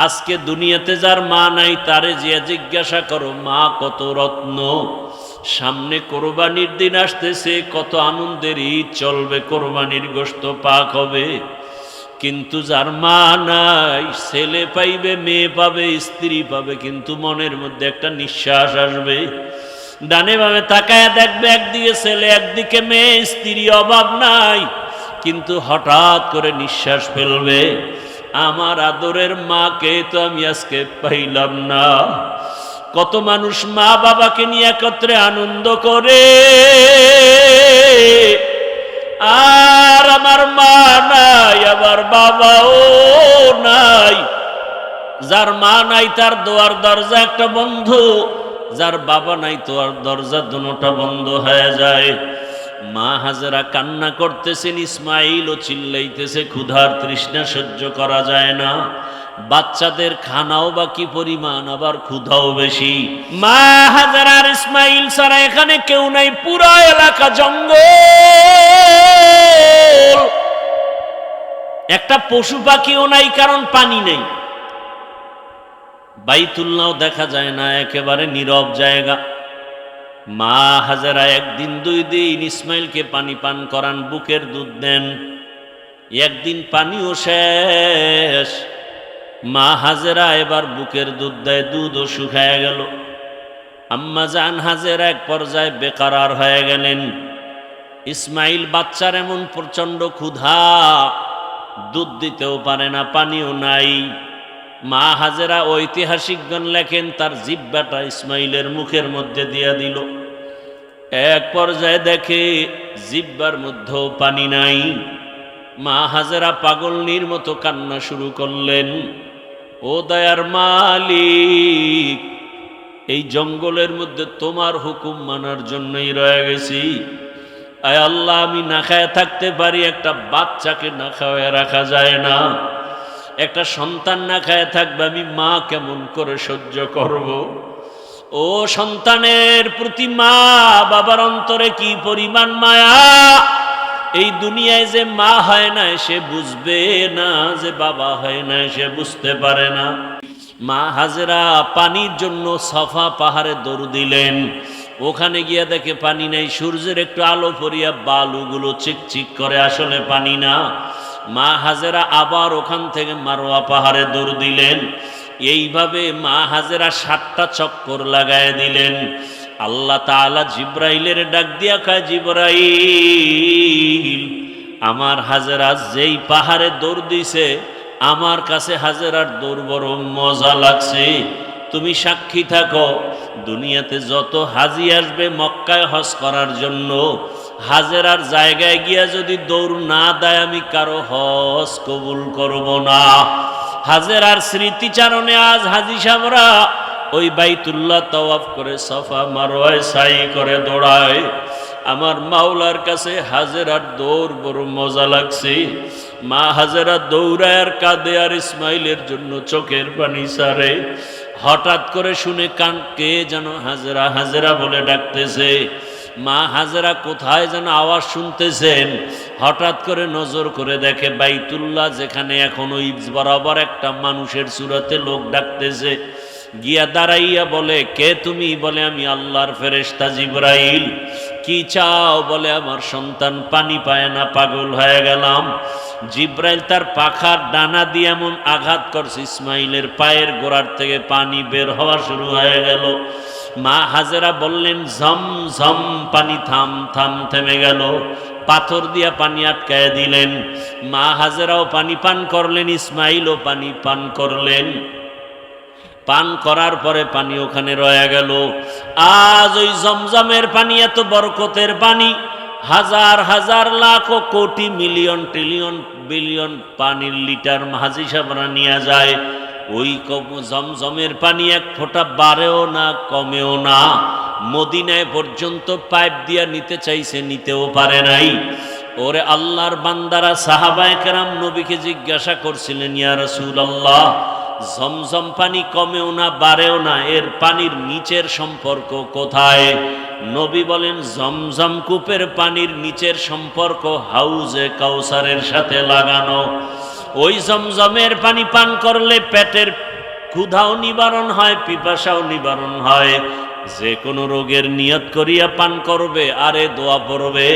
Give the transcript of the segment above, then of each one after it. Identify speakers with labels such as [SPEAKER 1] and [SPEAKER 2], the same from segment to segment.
[SPEAKER 1] আজকে দুনিয়াতে যার মা নাই তারে যে জিজ্ঞাসা করো মা কত রত্ন। সামনে কোরবানির দিন আসতেছে, কত আনন্দের ঈদ চলবে, কোরবানির গোশত পাক হবে। কিন্তু যার মা নাই, ছেলে পাইবে, মেয়ে পাবে, স্ত্রী পাবে, কিন্তু মনের মধ্যে একটা নিঃশ্বাস আসবে। ডানে বামে তাকায় দেখবে, একদিকে ছেলে একদিকে মেয়ে, স্ত্রী, অভাব নাই, কিন্তু হঠাৎ করে নিঃশ্বাস ফেলবে, আমার আদরের মাকে তো আমি আজকে পাইলাম না। কত মানুষ মা বাবাকে নিয়ে একত্রে আনন্দ করে, আর আমার মা নাই, আমার বাবাও নাই। যার মা নাই তার দোয়ার দরজা একটা বন্ধ, যার বাবা নাই তোর দরজা দুটোটা বন্ধ হয়ে যায়। মা হাজেরা কান্না করতেছেন, ইসমাইলও চিল্লাইতেছে, ক্ষুধার তৃষ্ণা সহ্য করা যায় না। বাচ্চাদের খানাও বা কি পরিমাণ, আবার ক্ষুধাও বেশি। মা হাজেরা আর ইসমাইল ছাড়া এখানে কেউ নাই, পুরো এলাকা জঙ্গল। একটা পশু পাখিও নাই, কারণ পানি নেই। বাইতুল্লাহ দেখা যায় না, একেবারে নীরব জায়গা। মা হাজেরা একদিন দুই দিন ইসমাইলকে পানি পান করান, বুকের দুধ দেন। একদিন পানিও শেষ, মা হাজেরা এবার বুকের দুধ দেয়, দুধও শুকায় গেল। আম্মা জান হাজেরা এক পর্যায়ে বেকারার হয়ে গেলেন। ইসমাইল বাচ্চার এমন প্রচন্ড ক্ষুধা, দুধ দিতেও পারে না, পানিও নাই। মা হাজেরা ঐতিহাসিকগণ লেখেন তার জিহ্বাটা ইসমাইলের মুখের মধ্যে দিয়া দিল। এক পর্যায়ে দেখে জিহ্বার মধ্যেও পানি নাই। মা হাজেরা পাগলনির মতো কান্না শুরু করলেন, ও দয়ার মালিক, এই জঙ্গলের মধ্যে তোমার হুকুম মানার জন্যই রয়ে গেছি। আয় আল্লাহ, আমি না খায় থাকতে পারি, একটা বাচ্চাকে না খাওয়ায় রাখা যায় না। একটা সন্তান না খায় থাকবে, আমি মা কেমন করে সহ্য করব। ও সন্তানের প্রতি মা বাবার অন্তরে কি পরিমাণ মায়া। এই দুনিয়ায় যে মা হয় না সে বুঝবে না, যে বাবা হয় না সে বুঝতে পারে না। মা হাজেরা পানির জন্য সাফা পাহাড়ে দৌড় দিলেন। ওখানে গিয়া দেখে পানি নেই, সূর্যের একটু আলো পড়িয়া বালুগুলো চিকচিক করে, আসলে পানি না। মা হাজেরা আবার ওখান থেকে মারোয়া পাহাড়ে দৌড় দিলেন। এইভাবে মা হাজেরা 7টা চক্কর লাগায় দিলেন। আল্লাহ তাআলা জিব্রাইলের ডাক দিয়া কয়, জিব্রাইল, আমার হাজেরা যেই পাহাড়ে দৌড় দিছে, আমার কাছে হাজেরার দৌড় বড় মজা লাগছে। তুমি সাক্ষী থাকো, দুনিয়াতে যত হাজি আসবে মক্কায় হজ করার জন্য, হাজেরার জায়গায় গিয়া যদি দৌড় না দেয়, আমি কারো হজ কবুল করব না। হাজেরার স্মৃতিচারণে আজ হাজি সাহেবরা ওই বাইতুল্লাহ তাওয়াফ করে সাফা মারওয়ায় সাই করে দৌড়ায়। আমার মাওলার কাছে হাজেরার দৌড় বড় মজা লাগছে। মা হাজেরা দৌড়ায় আর কাঁদে, আর ইসমাইলের জন্য চোখের পানি ছাড়ে। হঠাৎ করে শুনে কান কে যেন হাজেরা হাজেরা বলে ডাকতেছে। মা হাজেরা কোথায় যেন আওয়াজ শুনতেছেন। হঠাৎ করে নজর করে দেখে বাইতুল্লাহ, যেখানে এখন ওই বরাবর একটা মানুষের সুরতে লোক ডাকতেছে। গিয়া দাঁড়াইয়া বলে, কে তুমি? বলে, আমি আল্লাহর ফেরেশতা জিবরাইল। কি চাও? বলে, আমার সন্তান পানি পায় না, পাগল হয়ে গেলাম। জিবরাইল তার পাখার ডানা দিয়ে এমন আঘাত করছে, ইসমাইলের পায়ের গোড়ার থেকে পানি বের হওয়া শুরু হয়ে গেল। মা হাজেরা বললেন, ঝম ঝম পানি, থাম থাম, থেমে গেল। পাথর দিয়া পানি আটকায় দিলেন। মা হাজেরাও পানি পান করলেন, ইসমাইলও পানি পান করলেন। পান করার পরে পানি ওখানে রয়ে গেল। আজ ওই জমজমের পানি এত বরকতের পানি, হাজার হাজার লাখ ও কোটি মিলিয়ন ট্রিলিয়ন বিলিয়ন পানির লিটার হাজি সাহেবরা নিয়ে যায়। ওই জমজমের পানি এক ফোঁটা বাড়েও না, কমেও না। মদিনায় পর্যন্ত পাইপ দিয়া নিতে চাইছে, নিতেও পারে নাই। ওরে আল্লাহর বান্দারা, সাহাবায়ে কেরাম নবীকে জিজ্ঞাসা করছিলেন, ইয়া রাসূলুল্লাহ, জমজম পানি কমেও না, বাড়েও না, এর পানির নিচের সম্পর্ক কোথায়? নবী বলেন, জমজম কূপের পানির নিচের সম্পর্ক হাউজে কাউসারের সাথে লাগানো। ওই জমজমের পানি পান করলে পেটের ক্ষুধাও নিবারণ হয়, পিপাসাও নিবারণ হয়। যে কোনো রোগের নিয়ত করিয়া পান করবে, আরে দোয়া পড়বে,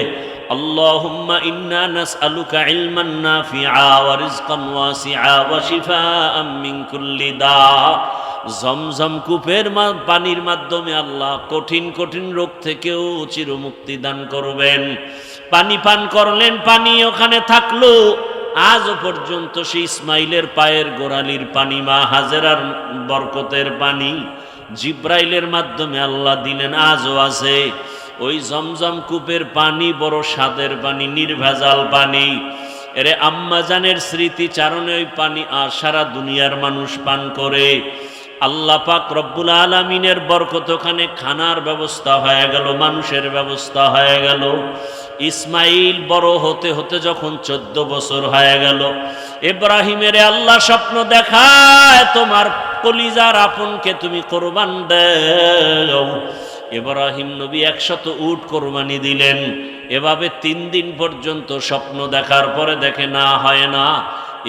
[SPEAKER 1] আল্লাহুম্মা ইন্না নাসআলুকা ইলমান নাফিআ ওয়া রিজকান ওয়াসিআ ওয়া শিফাআম মিন কুল্লি দা। জমজম কূপের পানির মাধ্যমে আল্লাহ কঠিন কঠিন রোগ থেকেও চিরমুক্তি দান করবেন। পানি পান করলেন, পানি ওখানে থাকলো আজও পর্যন্ত। সেই ইসমাইলের পায়ের গোড়ালির পানি, মা হাজেরার বরকতের পানি জিব্রাইলের মাধ্যমে আল্লাহ দিলেন, আজও আছে। ওই জমজম কূপের পানি বড় স্বাদের পানি, নির্ভেজাল পানি। এরে আম্মাজানের স্মৃতিচারণে ওই পানি আর সারা দুনিয়ার মানুষ পান করে। আল্লাহ পাক রব্বুল আলামিনের বরকত, ওখানে খানার ব্যবস্থা হয়ে গেল, মানুষের ব্যবস্থা হয়ে গেল। ইসমাইল বড় হতে হতে যখন 14 বছর হয়ে গেল, ইব্রাহিমের আল্লাহ স্বপ্ন দেখায়, তোমার কলিজার আপনকে তুমি কোরবান দাও। ইব্রাহিম নবী 100 উট কোরবানি দিলেন। এভাবে 3 দিন পর্যন্ত স্বপ্ন দেখার পরে দেখে না, হয় না।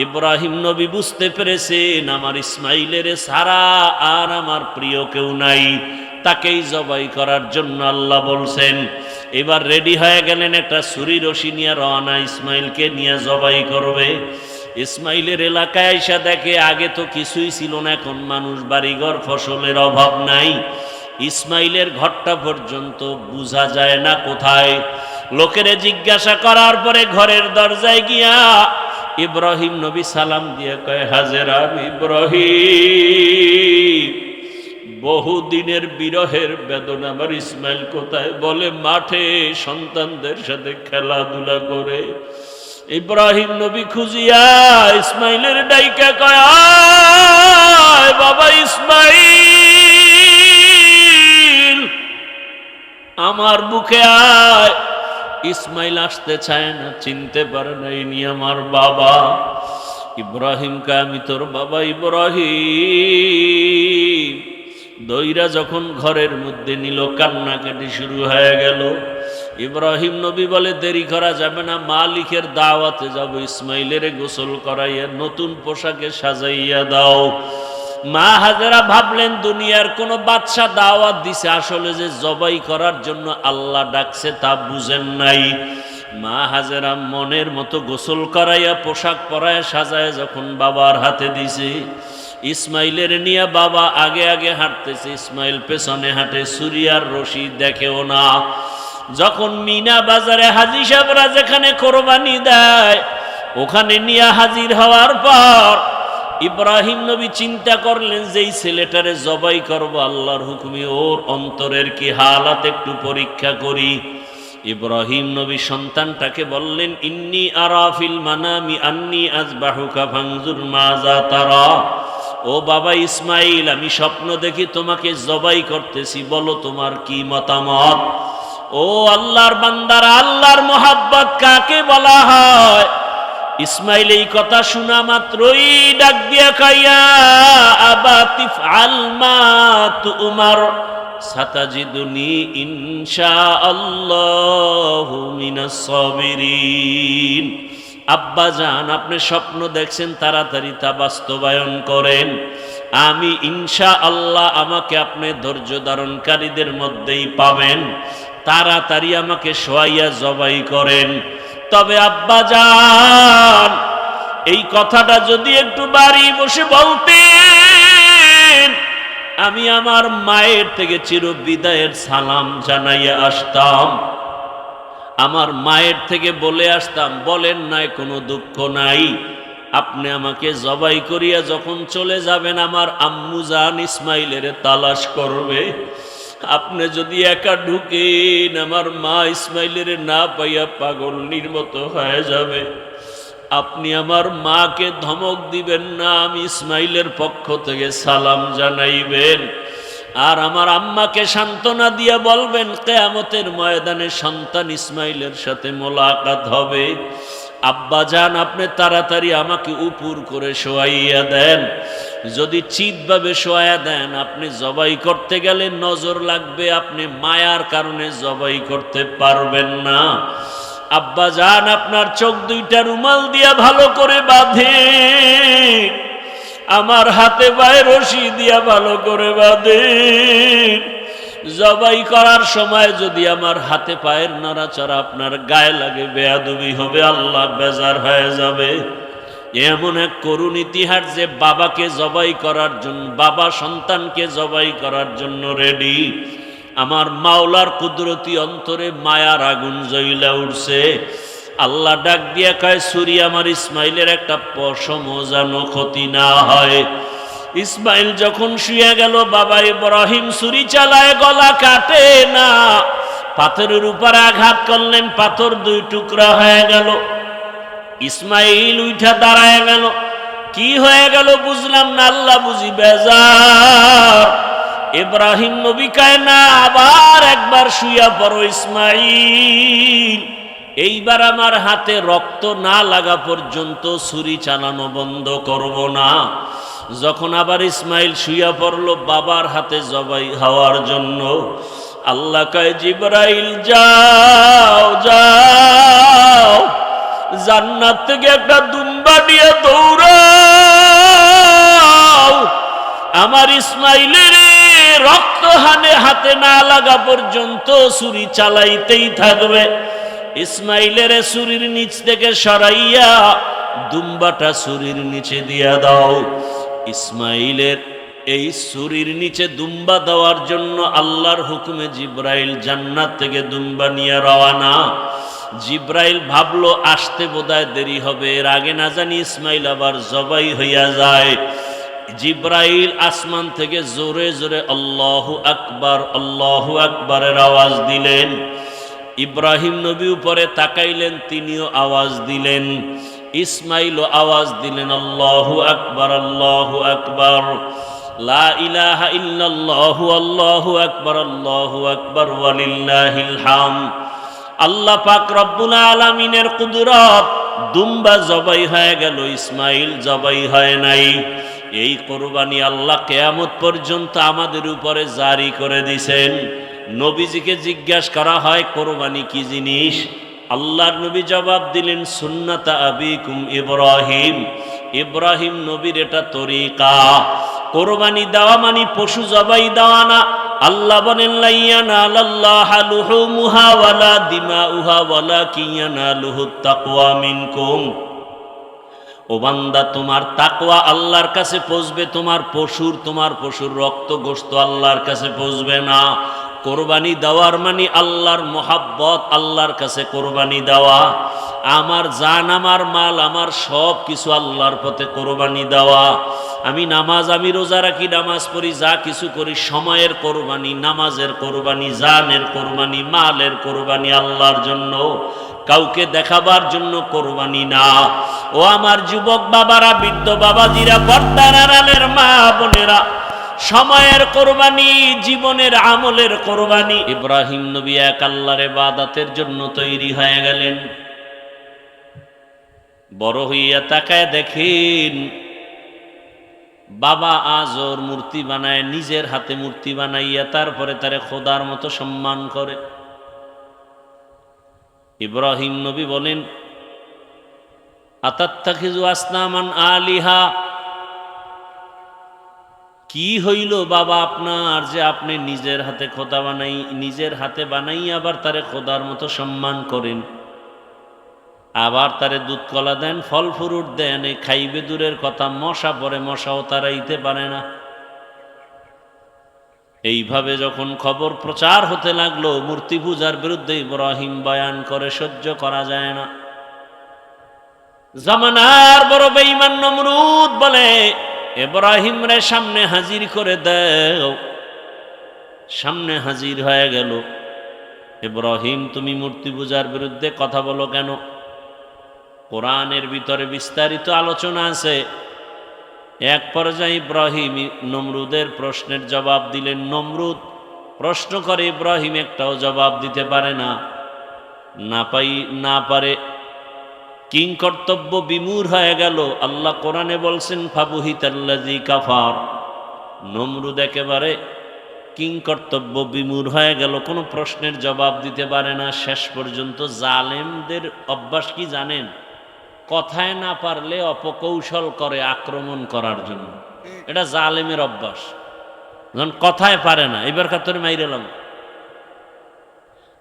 [SPEAKER 1] ইব্রাহিম নবী বুঝতে পেরেছেন আমার ইসমাইলের ছাড়া আর আমার প্রিয় কেউ নাই, তাকেই জবাই করার জন্য আল্লাহ বলছেন। এবার রেডি হয়ে গেলেন, একটা ছুরি রশি নিয়ে রওনা, ইসমাইলকে নিয়ে জবাই করবে। ইসমাইলের এলাকায় আইসা দেখে আগে তো কিছুই ছিল না, এখন মানুষ, বাড়িঘর, ফসলের অভাব নাই। ইসমাইলের ঘরটা পর্যন্ত বোঝা যায় না কোথায়। লোকেরে জিজ্ঞাসা করার পরে ঘরের দরজায় গিয়া ইব্রাহিম নবী সালাম দিয়ে কয়, হাজেরা, ইব্রাহিম, বহুদিনের বিরহের বেদনা, আমার ইসমাইল কোথায়? বলে মাঠে সন্তানদের সাথে খেলাধুলা করে। ইব্রাহিম নবী খুঁজিয়া ইসমাইলের ডাইকা কয়, আয় বাবা ইসমাইল, আমার বুকে আয়। ইসমাইল আসতে চায় না, চিনতে পারে না ইনি আমার বাবা। ইব্রাহিমকে, আমি তোর বাবা ইব্রাহিম। দইরা যখন ঘরের মধ্যে নিল, কান্নাকাটি শুরু হয়ে গেল। ইব্রাহিম নবী বলে, দেরি করা যাবে না, মালিকের দাওয়াতে যাব, ইসমাইলের গোসল করাইয়া নতুন পোশাকে সাজাইয়া দাও। মা হাজেরা ভাবলেন দুনিয়ার কোন বাদশা দাওয়াত দিছে, আসলে যে জবাই করার জন্য আল্লাহ ডাকছে তা বুঝেন নাই। মা হাজেরা মনের মতো গোসল করাইয়া পোশাক পরায় সাজায় যখন বাবার হাতে দিছে, ইসমাইলের নিয়ে বাবা আগে আগে হাঁটতেছে, ইসমাইল পেছনে হাঁটে, সুরিয়ার রশি দেখেও না। যখন মিনা বাজারে হাজী সাহেবরা যেখানে কোরবানি দেয়, ওখানে নিয়ে হাজির হওয়ার পর ইব্রাহিম নবী চিন্তা করলেন যে এই ছেলেটারে জবাই করব আল্লাহর হুকুমে, ওর অন্তরের কি হালাত একটু পরীক্ষা করি। ইব্রাহিম নবী সন্তানটাকে বললেন, ইন্নী আরা ফিল মানামি আন্নী আযবাহুকা ফানজুর মাযা তারা। ও বাবা ইসমাইল, আমি স্বপ্ন দেখি তোমাকে জবাই করতেছি, বলো তোমার কি মতামত। ও আল্লাহর বান্দারা, আল্লাহর মোহাব্বত কাকে বলা হয়? ইসমাইল এই কথা শোনা মাত্রই ডাক দিয়া কইয়া, আবা তিফআল মা তুমার সাতাজিদুনি ইনশাআল্লাহু মিনাস সাবিরিন। আব্বা জান, আপনি স্বপ্ন দেখছেন, তাড়াতাড়ি তা বাস্তবায়ন করেন। আমি ইনশাআল্লাহ, আমাকে আপনি ধৈর্য ধারণকারীদের মধ্যেই পাবেন। তাড়াতাড়ি আমাকে শোয়াইয়া জবাই করেন। তবে আব্বা জান, এই কথাটা যদি একটু বাড়ি বসে বলতেন, আমি আমার মায়ের থেকে চির বিদায়ের সালাম জানাইয়া আসতাম, আমার মায়ের থেকে বলে আসতাম, বলেন নাই, কোনো দুঃখ নাই। আপনি আমাকে জবাই করিয়া যখন চলে যাবেন, আমার আম্মু জান ইসমাইলের তালাশ করবে। আপনি যদি একা ঢুকেন, আমার মা ইসমাইলের না পাইয়া পাগলনির মতো হয়ে যাবে। আপনি আমার মাকে ধমক দিবেন না, আমি ইসমাইলের পক্ষ থেকে সালাম জানাইবেন। আর আমার আম্মাকে সান্ত্বনা দিয়া বলবেন, কিয়ামতের ময়দানে সন্তান ইসমাইলের সাথে মোলাকাত হবে। আব্বা জান, আপনি তাড়াতাড়ি আমাকে উপর করে শোয়াইয়া দেন। যদি চিৎভাবে শোয়া দেন, আপনি জবাই করতে গেলে নজর লাগবে, আপনি মায়ার কারণে জবাই করতে পারবেন না। আব্বা জান, আপনার চোখ দুইটা রুমাল দিয়া ভালো করে বাঁধে, আমার হাতে পায়ে রশি দিয়া ভালো করে বাঁধেন। জবাই করার সময় যদি আমার হাতে পায়ের নড়াচড়া আপনার গায়ে লাগে, বেয়াদবি হবে, আল্লাহ বেজার হয়ে যাবে। এমন এক করুণ ইতিহাস যে বাবাকে জবাই করার জন্য, বাবা সন্তানকে জবাই করার জন্য রেডি। আমার মাওলার কুদরতি অন্তরে মায়ার আগুন জ্বইলা উঠছে। আল্লাহ ডাক দিয়া কয়, ছুরি আমার ইসমাইলের একটা পশমও যেন ক্ষতি না হয়। ইসমাইল যখন শুয়ে গেল, বাবা ইব্রাহিম ছুরি চালায়, গলা কাটে না। পাথরের উপরে আঘাত করলেন, পাথর দুই টুকরা হয়ে গেল। ইসমাইল উঠা দাঁড়ায় গেল। কি হয়ে গেল বুঝলাম না, আল্লাহ বুঝি বেজার। ইব্রাহিম নবী কয়, না, আবার একবার শুয়া পড়ো ইসমাইল। এইবার আমার হাতে রক্ত না লাগা পর্যন্ত ছুরি চালানো বন্ধ করব না। যখন আবার ইসমাইল শুয়া পড়ল বাবার হাতে জবাই হওয়ার জন্য, আল্লাহ কয়, জিবরাইল যাও যাও, জান্নাত থেকে একটা দুম্বা নিয়ে দৌড়াও। আমার ইসমাইলের রক্ত হাতে না লাগা পর্যন্ত ছুরি চালাইতেই থাকবে। ইসমাইলের ছুরির নিচ থেকে সরাইয়া দুম্বাটা ছুরির নিচে দিয়া দাও। ইসমাইলের এই ছুরির নিচে দুম্বা দেওয়ার জন্য আল্লাহর হুকুমে জিব্রাইল জান্নাত থেকে দুম্বা নিয়ে রওয়ানা। জিব্রাইল ভাবলো আসতে বোধহয় দেরি হবে, এর আগে না জানি ইসমাইল আবার জবাই হইয়া যায়। জিব্রাইল আসমান থেকে জোরে জোরে আল্লাহু আকবার, আল্লাহু আকবারের আওয়াজ দিলেন। ইব্রাহিম নবী উপরে তাকাইলেন, তিনিও আওয়াজ দিলেন। ইসমাইলও আওয়াজ দিলেন, আল্লাহু আকবার, আল্লাহু আকবার, লা ইলাহা ইল্লাল্লাহু, আল্লাহু আকবার, আল্লাহু আকবার, ওয়ালিল্লাহিল হামদ। আল্লাহ পাক রব্বুল আলামিনের কুদরত, দুম্বা জবাই হয়ে গেল, ইসমাইল জবাই হয় নাই। এই কোরবানি আল্লাহ কিয়ামত পর্যন্ত আমাদের উপরে জারি করে দিয়েছেন। নবীজিকে জিজ্ঞাসা করা হয়, কোরবানি কি জিনিস? আল্লাহর নবী জবাব দিলেন, সুন্নাত আবিকুম ইব্রাহিম। ইব্রাহিম নবীর এটা তরিকা। কোরবানি দেওয়া মানে পশু জবাই দেওয়া না। আল্লাহ বলেন, লা ইয়ানালাল্লাহু লুহুমুহা ওয়ালা দিমাউহা ওয়ালাকিন ইয়ানালুহুত তাকওয়া মিনকুম। ও বান্দা, তোমার তাকওয়া আল্লাহর কাছে পৌঁছবে, তোমার পশুর রক্ত গোশত আল্লাহর কাছে পৌঁছবে না। কোরবানি দেওয়ার মানে আল্লাহর মোহাব্বত, আল্লাহর কাছে কোরবানি দেওয়া। আমার জান, আমার মাল, আমার সব কিছু আল্লাহর পথে কোরবানি দেওয়া। আমি রোজা রাখি, নামাজ পড়ি, যা কিছু করি, সময়ের কোরবানি, নামাজের কোরবানি, জানের কোরবানি, মালের কোরবানি আল্লাহর জন্য, কাউকে দেখাবার জন্য কোরবানি না। ও আমার যুবক বাবারা, বৃদ্ধ বাবাজিরা, পর্দার আড়ালের মা বোনেরা, সময়ের কোরবানি, জীবনের আমলের কোরবানি। ইব্রাহিম নবী এক আল্লাহর ইবাদতের জন্য তৈরি হয়ে গেলেন। বড় হইয়া তাকায় দেখেন, বাবা আজর মূর্তি বানায়, নিজের হাতে মূর্তি বানাইয়া তারপরে তারে খোদার মতো সম্মান করে। ইব্রাহিম নবী বলেন, আতাত্তাখিযু আসনামান আলিহা। কি হইল বাবা আপনার যে আপনি নিজের হাতে খোদা নিজের হাতে বানাই আবার তারে খোদার মতো সম্মান করেন, আবার তারে দুধ কলা দেন, ফল ফ্রুট দেন, এই খাইবে দূরের কথা, মশা পরে মশাও তারাইতে পারে না। এইভাবে যখন খবর প্রচার হতে লাগলো, মূর্তি পূজার বিরুদ্ধে ইব্রাহিম বয়ান করে, সহ্য করা যায় না। জামানার বড় বেঈমান নমরুদ বলে, ইব্রাহিম রে সামনে হাজির করে দাও। সামনে হাজির হয়ে গেল। ইব্রাহিম, তুমি মূর্তি পূজার বিরুদ্ধে কথা বলো কেন? কোরআনের ভিতরে বিস্তারিত আলোচনা আছে। এক পর্যায়ে ইব্রাহিম নমরুদের প্রশ্নের জবাব দিলেন। নমরুদ প্রশ্ন করে, ইব্রাহিম একটাও জবাব দিতে পারে না, না পারে, কিং কর্তব্য বিমূর হয়ে গেল। আল্লাহ কোরআনে বলছেন, ফাবুহিতাল্লাযী কাফার। নমরুদ একেবারে কিং কর্তব্য বিমূর হয়ে গেল, কোনো প্রশ্নের জবাব দিতে পারে না। শেষ পর্যন্ত জালেমদের অভ্যাস কি জানেন? কথায় না পারলে অপকৌশল করে আক্রমণ করার জন্য। এটা জালেমের অভ্যাস। যখন কথায় পারে না, এবার তোরে মাইরেলাম।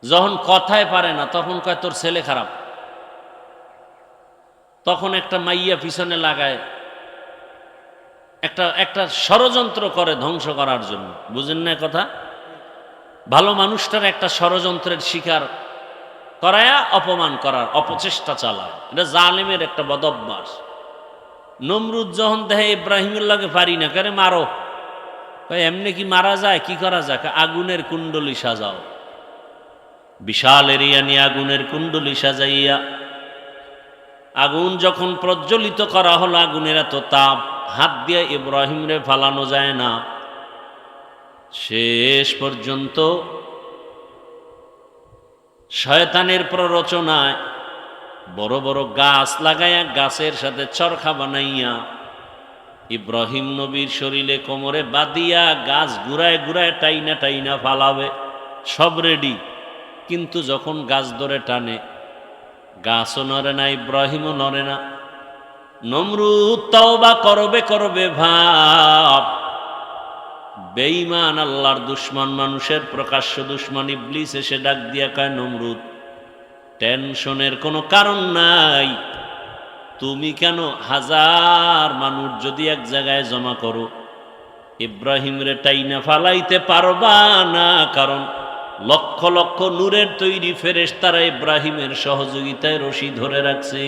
[SPEAKER 1] যখন কথায় পারে না তখন কয় তোর ছেলে খারাপ। তখন একটা মাইয়া পিছনে লাগায়, একটা ষড়যন্ত্র করে ধ্বংস করার জন্য। বুঝেন না কথা? ভালো মানুষটার একটা ষড়যন্ত্রের শিকার করায়া অপমান করার অপচেষ্টা চালায়। এটা জালেমের একটা বদভ্যাস। নমরুদ যখন দেখে ইব্রাহিমের পারি না, করে মারো। এমনি কি মারা যায়? কি করা যায়? আগুনের কুণ্ডলী সাজাও। বিশাল এরিয়া নিয়ে আগুনের কুণ্ডলী সাজাইয়া আগুন যখন প্রজ্বলিত করা হলো, আগুনের এত তাপ, হাত দিয়ে ইব্রাহিমরে ফালানো যায় না। শেষ পর্যন্ত শয়তানের প্ররোচনায় বড় বড় গাছ লাগাইয়া, গাছের সাথে চরখা বানাইয়া ইব্রাহিম নবীর শরীরে কোমরে বাঁধিয়া গাছ ঘুরায় ঘুরায় টাইনা টাইনা ফালাবে। সব রেডি, কিন্তু যখন গাছ ধরে টানে, গাছও নড়ে না, ইব্রাহিমও নড়ে না। নমরুদ তওবা করবে করবে ভাব, বেঈমান আল্লাহর দুশমন, মানুষের প্রকাশ্য দুশমন ইবলিস এসে ডাক দিয়া কয়, নমরুদ টেনশনের কোনো কারণ নাই। তুমি কেন হাজার মানুষ যদি এক জায়গায় জমা করো, ইব্রাহিমরে টাইনা ফালাইতে পারবা না। কারণ লক্ষ লক্ষ নূরের তৈরি ফেরেশতারা ইব্রাহিমের সহযোগিতায় রশি ধরে রাখছে।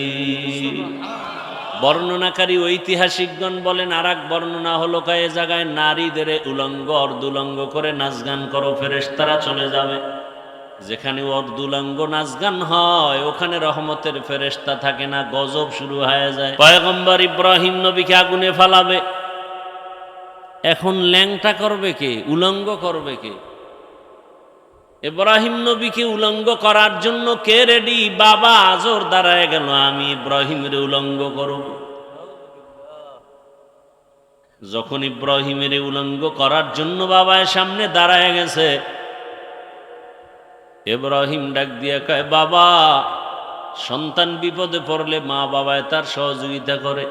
[SPEAKER 1] বর্ণনাকারী ঐতিহাসিকগণ বলেন, আর এক বর্ণনা হলো এ জায়গায় নারীদের উলঙ্গ অর্ধুলঙ্গ করে নাচ গান করো, ফেরেশতারা চলে যাবে। যেখানে অর্ধুলঙ্গ নাচ গান হয় ওখানে রহমতের ফেরেশতা থাকে না, গজব শুরু হয়ে যায়। পয়গম্বর ইব্রাহিম নবীকে আগুনে ফালাবে। এখন ল্যাংটা করবে কে? উলঙ্গ করবে কে? ইব্রাহিম নবীকে উলঙ্গ করার জন্য কে রেডি? বাবা আজর দাঁড়ায় গেল, আমি ইব্রাহিমের উলঙ্গ করব। যখন ইব্রাহিমের উলঙ্গ করার জন্য বাবার সামনে দাঁড়ায় গেছে, ইব্রাহিম ডাক দিয়ে কয়, বাবা, সন্তান বিপদে পড়লে মা বাবায় তার সহযোগিতা করে,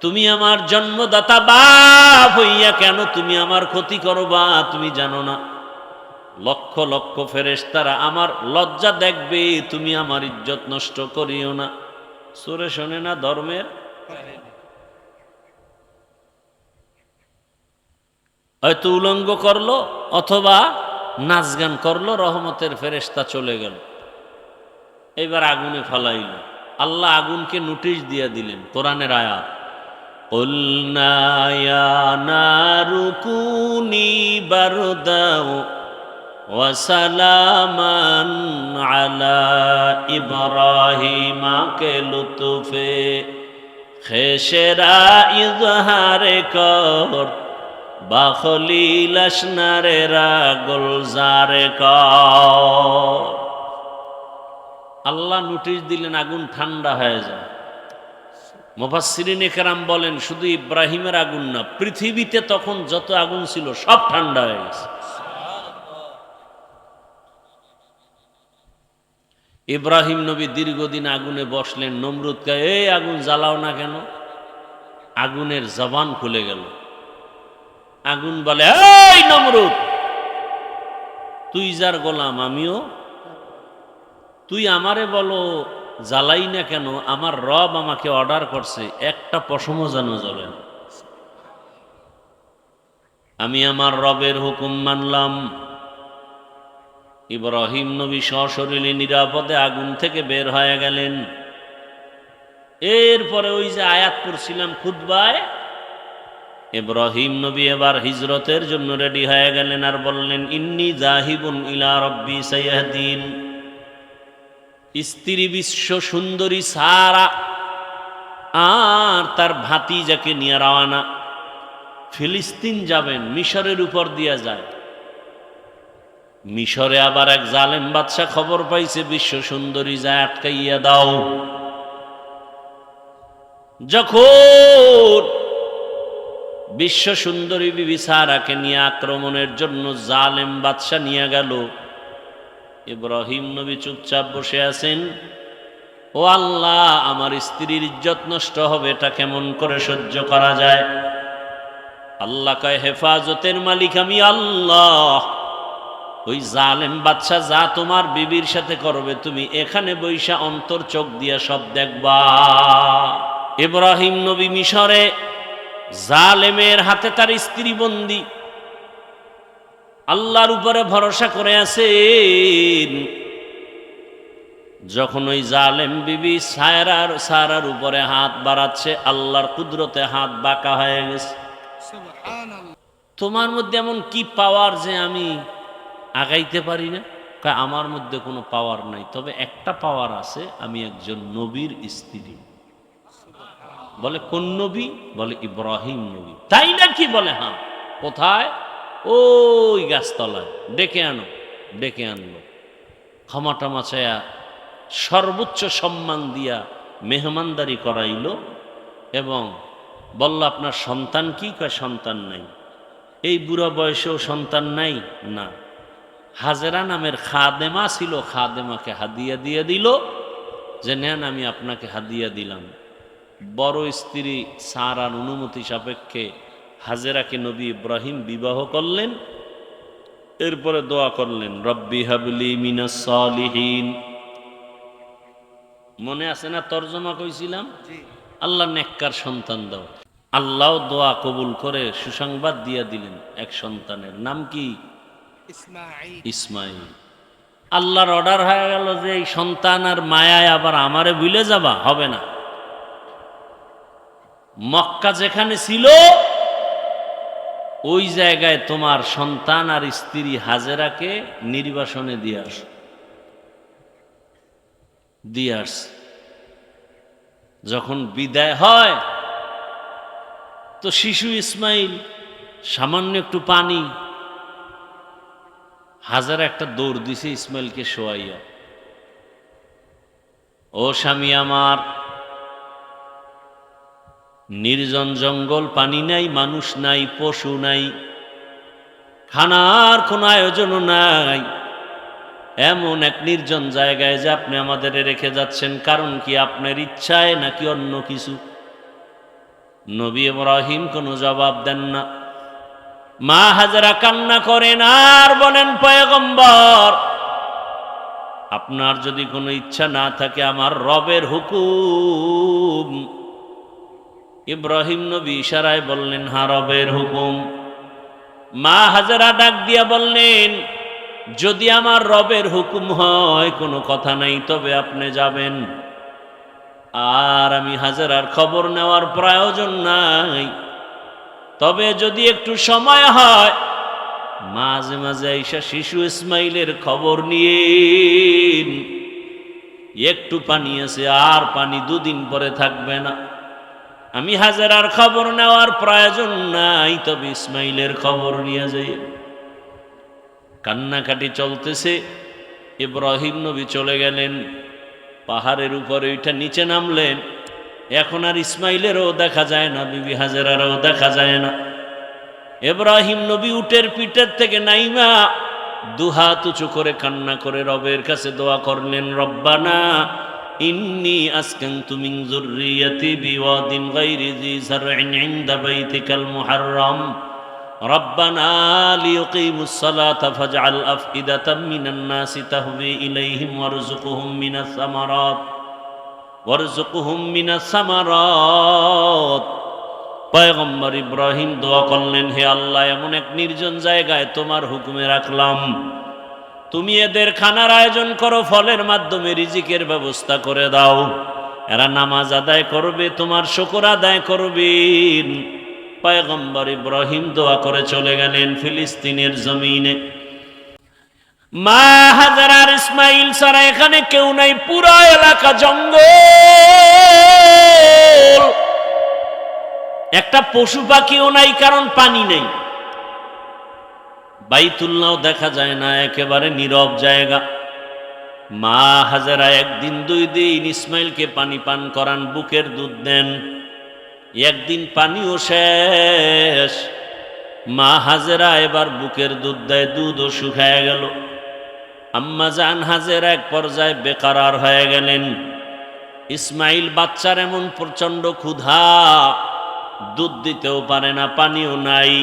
[SPEAKER 1] তুমি আমার জন্মদাতা বাপ হইয়া কেন তুমি আমার ক্ষতি করবা? তুমি জানো না লক্ষ লক্ষ ফেরেশতারা আমার লজ্জা দেখবে, তুমি আমার ইজ্জত নষ্ট করিও না। সুরে শোনে না ধর্মের? হয়তো উলঙ্গ করলো অথবা নাচ গান করলো, রহমতের ফেরেশতা চলে গেল। এবার আগুনে ফালাইল। আল্লাহ আগুনকে নোটিশ দিয়ে দিলেন, কোরআনের আয়াত, কুলনা ইয়া নারু কুনি বারদাও ওয়া সালামান আলা ইব্রাহিম কে লুতুফে খেশরা ইজহারে কর বা খলিল আসনারে রাগুল জারে কর। আল্লাহ নোটিশ দিলেন আগুন ঠান্ডা হয়ে যায়। মুফাসসিরিনে কেরাম বলেন, শুধু ইব্রাহিমের আগুন না, পৃথিবীতে তখন যত আগুন ছিল সব ঠান্ডা হয়ে গেছে। ইব্রাহিম নবী দীর্ঘদিন আগুনে বসলেন। নমরুদকে, এই আগুন জ্বালাও না কেন? আগুনের জবান খুলে গেল। আগুন বলে, এই নমরুদ, তুই যার গোলাম আমিও, তুই আমারে বলো জ্বালাই না কেন? আমার রব আমাকে অর্ডার করছে একটা পশমও যেন জ্বলে না। আমি আমার রবের হুকুম মানলাম। ইব্রাহিম নবী সশরীরে নিরাপদে আগুন থেকে বের হয়ে গেলেন। এরপরে ওই যে আয়াত পড়ছিলাম খুতবায়, ইব্রাহিম নবী এবার হিজরতের জন্য রেডি হয়ে গেলেন আর বললেন, ইন্নী জাহিবুন ইলা রব্বি সাইয়াহদিন। স্ত্রী বিশ্ব সুন্দরী সারা আর তার ভাতিজাকে নিয়ে রওনা, ফিলিস্তিন যাবেন, মিশরের উপর দিয়া যায়। মিশরে আবার এক জালেম বাদশা খবর পাইছে বিশ্ব সুন্দরী যায় আটকাইয়া দাও। যখন বিশ্ব সুন্দরী বিবি সারাকে নিয়ে আক্রমণের জন্য জালেম বাদশা নিয়ে গেল, ইব্রাহিম নবী চুপচাপ বসে আছেন। ও আল্লাহ, আমার স্ত্রীর ইজ্জত নষ্ট হবে, এটা কেমন করে সহ্য করা যায়? আল্লাহ কয়, হেফাজতের মালিক আমি আল্লাহ। ওই জালেম বাদশা যা তোমার বিবির সাথে করবে, তুমি এখানে বৈশা অন্তর চোখ দিয়া সব দেখবা। ইব্রাহিম নবী মিশরে জালেমের হাতে তার স্ত্রী বন্দী, আল্লাহর উপরে ভরসা করে আছেন। যখন ওই জালেম বিবি সারার উপরে হাত বাড়াচ্ছে, আল্লাহর কুদরতে হাত বাঁকা হয়ে গেছে। তোমার মধ্যে এমন কি পাওয়ার যে আমি আগাইতে পারি না? আমার মধ্যে কোনো পাওয়ার নাই, তবে একটা পাওয়ার আছে, আমি একজন নবীর স্ত্রী। বলে কোন নবী? বলে ইব্রাহিম নবী। তাই নাকি? বলে হ্যাঁ। কোথায়? ওই গাছতলায়। ডেকে আনো। ডেকে আনলো, ক্ষমা টমা চায়া সর্বোচ্চ সম্মান দিয়া মেহমানদারি করাইল এবং বলল, আপনার সন্তান কি? কয় সন্তান নাই। এই বুড়া বয়সেও সন্তান নাই? না। হাজেরা নামের খাদেমা ছিল, খাদেমাকে হাদিয়া দিয়ে দিল যে নেন, আমি আপনাকে হাদিয়া দিলাম। বড় স্ত্রী সারার অনুমতি সাপেক্ষে হাজেরাকে নবী ইব্রাহিম বিবাহ করলেন। এরপরে দোয়া করলেন, রব্বি হাবলি মিনাস সালিহিন। মনে আছে না তর্জমা কইছিলাম? আল্লাহ নেককার সন্তান দাও। আল্লাহ দোয়া কবুল করে সুসংবাদ দিয়ে দিলেন, এক সন্তানের নাম কি? ইসমাইল। আল্লাহর অর্ডার হয়ে গেল যে এই সন্তান আর মায়ায় আবার আমারে ভুলে যাবা, হবে না। মক্কা যেখানে ছিল ওই জায়গায় তোমার সন্তান আর স্ত্রী হাজেরাকে নির্বাসনে দিয়ে আস। যখন বিদায় হয় তো শিশু ইসমাইল, সামান্য একটু পানি, হাজারা একটা দৌড় দিছে ইসমাইলকে শোয়াইয়া, ও স্বামী আমার, নির্জন জঙ্গল, পানি নাই, মানুষ নাই, পশু নাই, খানার কোনো আয়োজনও নাই, এমন এক নির্জন জায়গায় যে আপনি আমাদের রেখে যাচ্ছেন, কারণ কি আপনার ইচ্ছায় নাকি অন্য কিছু? নবী ইব্রাহিম কোনো জবাব দেন না। মা হাজেরা কান্না করেন আর বলেন, পয়গম্বর, আপনার যদি কোনো ইচ্ছা না থাকে, আমার রবের হুকুম। ইব্রাহিম নবী ইশারায় বললেন, হ্যাঁ রবের হুকুম। মা হাজেরা ডাক দিয়া বললেন, যদি আমার রবের হুকুম হয় কোনো কথা নাই, তবে আপনি যাবেন, আর আমি হাজেরার খবর নেওয়ার প্রয়োজন নাই। তবে যদি একটু সময় হয়, মাঝে মাঝে আইসা শিশু ইসমাইলের খবর নিয়ে, একটু পানি আছে আর পানি দুদিন পরে থাকবে না, আমি হাজেরার খবর নেওয়ার প্রয়োজন নাই, তবে ইসমাইলের খবর নিয়ে যাই। কান্নাকাটি চলতেছে। ইব্রাহিম নবী চলে গেলেন পাহাড়ের উপরে, ওইটা নিচে নামলেন। এখন আর ইসমাইলেরও দেখা যায় না, বিবি হাজেরারও দেখা যায় না। ইব্রাহিম নবী উটের পিঠের থেকে নাইমা দুহাত উঁচু করে কান্না করে রবের কাছে দোয়া করলেন, রব্বানা ইন্নী আসকানতু মিন যুররিয়াতি বিওয়াদিন গায়রি যি যারইন ইনদা বাইতিকাল মুহাররম রব্বানা লিয়ুকিমুস সালাতা ফাজআল আফইদাতাম মিনান নাসি তাহবি ইলাইহিম ওয়ারযুকহুম মিনাস সামারাত। পয়গম্বর ইব্রাহিম দোয়া করলেন, হে আল্লাহ, এমন এক নির্জন জায়গায় তোমার হুকুমে রাখলাম, তুমি এদের খানার আয়োজন করো, ফলের মাধ্যমে রিজিকের ব্যবস্থা করে দাও, এরা নামাজ আদায় করবে, তোমার শুকর আদায় করবেন। পয়গম্বর ইব্রাহিম দোয়া করে চলে গেলেন ফিলিস্তিনের জমিনে। মা হাজেরা আর ইসমাইল ছাড়া এখানে কেউ নাই, পুরো এলাকা জঙ্গল, একটা পশু পাখিও নাই, কারণ পানি নেই। বাইতুল্লাহ দেখা যায় না, একেবারে নীরব জায়গা। মা হাজেরা একদিন দুই দিন ইসমাইলকে পানি পান করান, বুকের দুধ দেন। একদিন পানিও শেষ, মা হাজেরা এবার বুকের দুধ দেয়, দুধও শুকায় গেল। আম্মা জান হাজেরা এক পর্যায়ে বেকারার হয়ে গেলেন। ইসমাইল বাচ্চার এমন প্রচন্ড ক্ষুধা, দুধ দিতেও পারে না, পানিও নাই।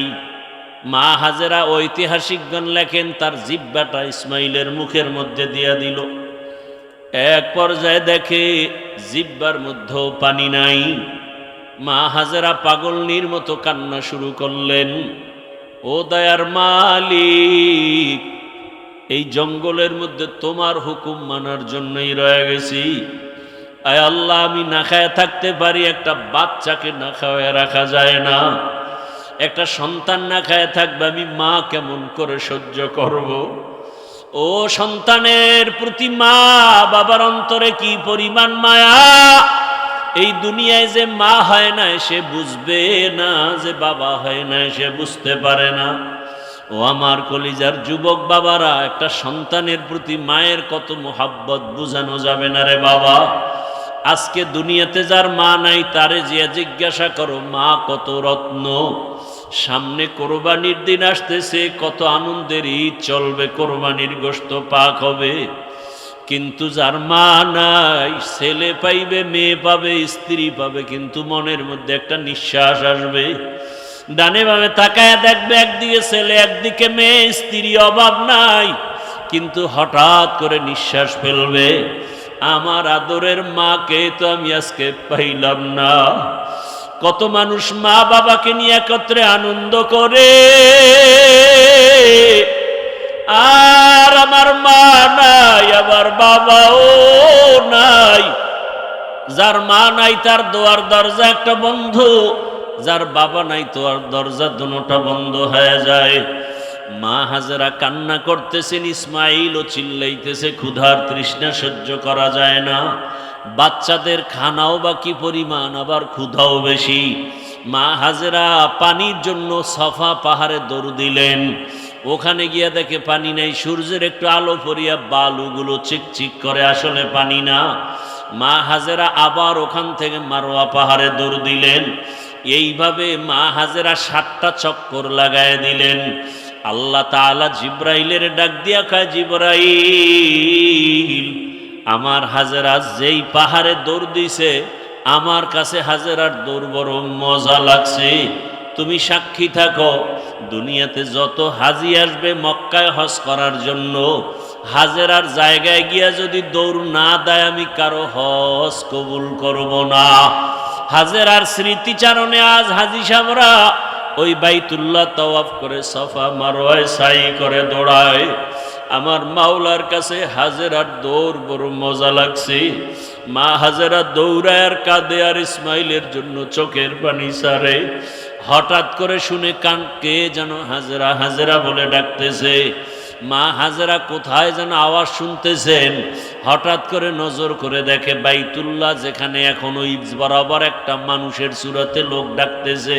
[SPEAKER 1] মা হাজেরা ঐতিহাসিকগণ লেখেন তার জিহ্বাটা ইসমাইলের মুখের মধ্যে দিয়া দিল। এক পর্যায়ে দেখে জিহ্বার মধ্যেও পানি নাই। মা হাজেরা পাগলনির মতো কান্না শুরু করলেন, ও দয়ার মালিক, এই জঙ্গলের মধ্যে তোমার হুকুম মানার জন্যই রয়ে গেছি। আয় আল্লাহ, আমি না খায় থাকতে পারি, একটা বাচ্চাকে না খাওয়ায় রাখা যায় না। একটা সন্তান না খায় থাকবে, আমি মা কেমন করে সহ্য করব? ও সন্তানের প্রতি মা বাবার অন্তরে কি পরিমাণ মায়া! এই দুনিয়ায় যে মা হয় না সে বুঝবে না, যে বাবা হয় না সে বুঝতে পারে না। ও আমার কলিজার যুবক বাবারা, একটা সন্তানের প্রতি মায়ের কত মোহাব্বত বুঝানো যাবে না রে বাবা। আজকে দুনিয়াতে যার মা নাই তারে যে জিজ্ঞাসা করো মা কত রত্ন। সামনে কোরবানির দিন আসতেছে, কত আনন্দের ঈদ চলবে, কোরবানির গোশত পাক হবে। কিন্তু যার মা নাই, ছেলে পাইবে, মেয়ে পাবে, স্ত্রী পাবে, কিন্তু মনের মধ্যে একটা নিঃশ্বাস আসবে। ডানে বামে তাকায় দেখবে একদিকে ছেলে একদিকে মেয়ে, স্ত্রী অভাব নাই, কিন্তু হঠাৎ করে নিঃশ্বাস ফেলবে, আমার আদরের মাকে তো আমি আজকে পাইলাম না। কত মানুষ মা বাবাকে নিয়ে একত্রে আনন্দ করে, আর আমার মা নাই, আমার বাবাও নাই। যার মা নাই তার দোয়ার দরজা একটা বন্ধ, যার বাবা নাই তোর দরজা দুটোটা বন্ধ হয়ে যায়। মা হাজেরা কান্না করতেছেন, ইসমাইলও চিল্লাইতেছে, ক্ষুধার তৃষ্ণা সহ্য করা যায় না। বাচ্চাদের খানাও বা কি পরিমাণ, আবার ক্ষুধাও বেশি। মা হাজেরা পানির জন্য সফা পাহাড়ে দৌড় দিলেন। ওখানে গিয়া দেখে পানি নাই, সূর্যের একটু আলো পড়িয়া বালুগুলো চিকচিক করে, আসলে পানি না। মা হাজেরা আবার ওখান থেকে মারোয়া পাহাড়ে দৌড় দিলেন। এইভাবে মা হাজেরা 7টা চক্কর লাগায় দিলেন। আল্লাহ তাআলা জিব্রাইলের ডাক দিয়া কয়, জিব্রাইল, আমার হাজেরা যেই পাহাড়ে দৌড় দিছে, আমার কাছে হাজেরার দৌড় বড় মজা লাগছে। তুমি সাক্ষী থাকো, দুনিয়াতে যত হাজি আসবে মক্কায় হজ করার জন্য, হাজেরার জায়গায় গিয়া যদি দৌড় না দেয় আমি কারো হজ কবুল করব না। হাজেরার স্মৃতিচারণে আজ হাজি সাহেবরা ওই বাইতুল্লাহ তাওয়াফ করে, সাফা মারওয়ায় সাই করে দৌড়ায়। আমার মাওলার কাছে হাজেরার দৌড় বড় মজা লাগছে। মা হাজেরা দৌড়ায় আর কাঁদে, আর ইসমাইলের জন্য চোখের পানি ছাড়ে। হঠাৎ করে শুনে কান কে যেন হাজেরা হাজেরা বলে ডাকতেছে। মা হাজেরা কোথায় যেন আওয়াজ শুনতেছেন। হঠাৎ করে নজর করে দেখে বাইতুল্লাহ, যেখানে এখন ওই বরাবর একটা মানুষের সুরাতে লোক ডাকতেছে।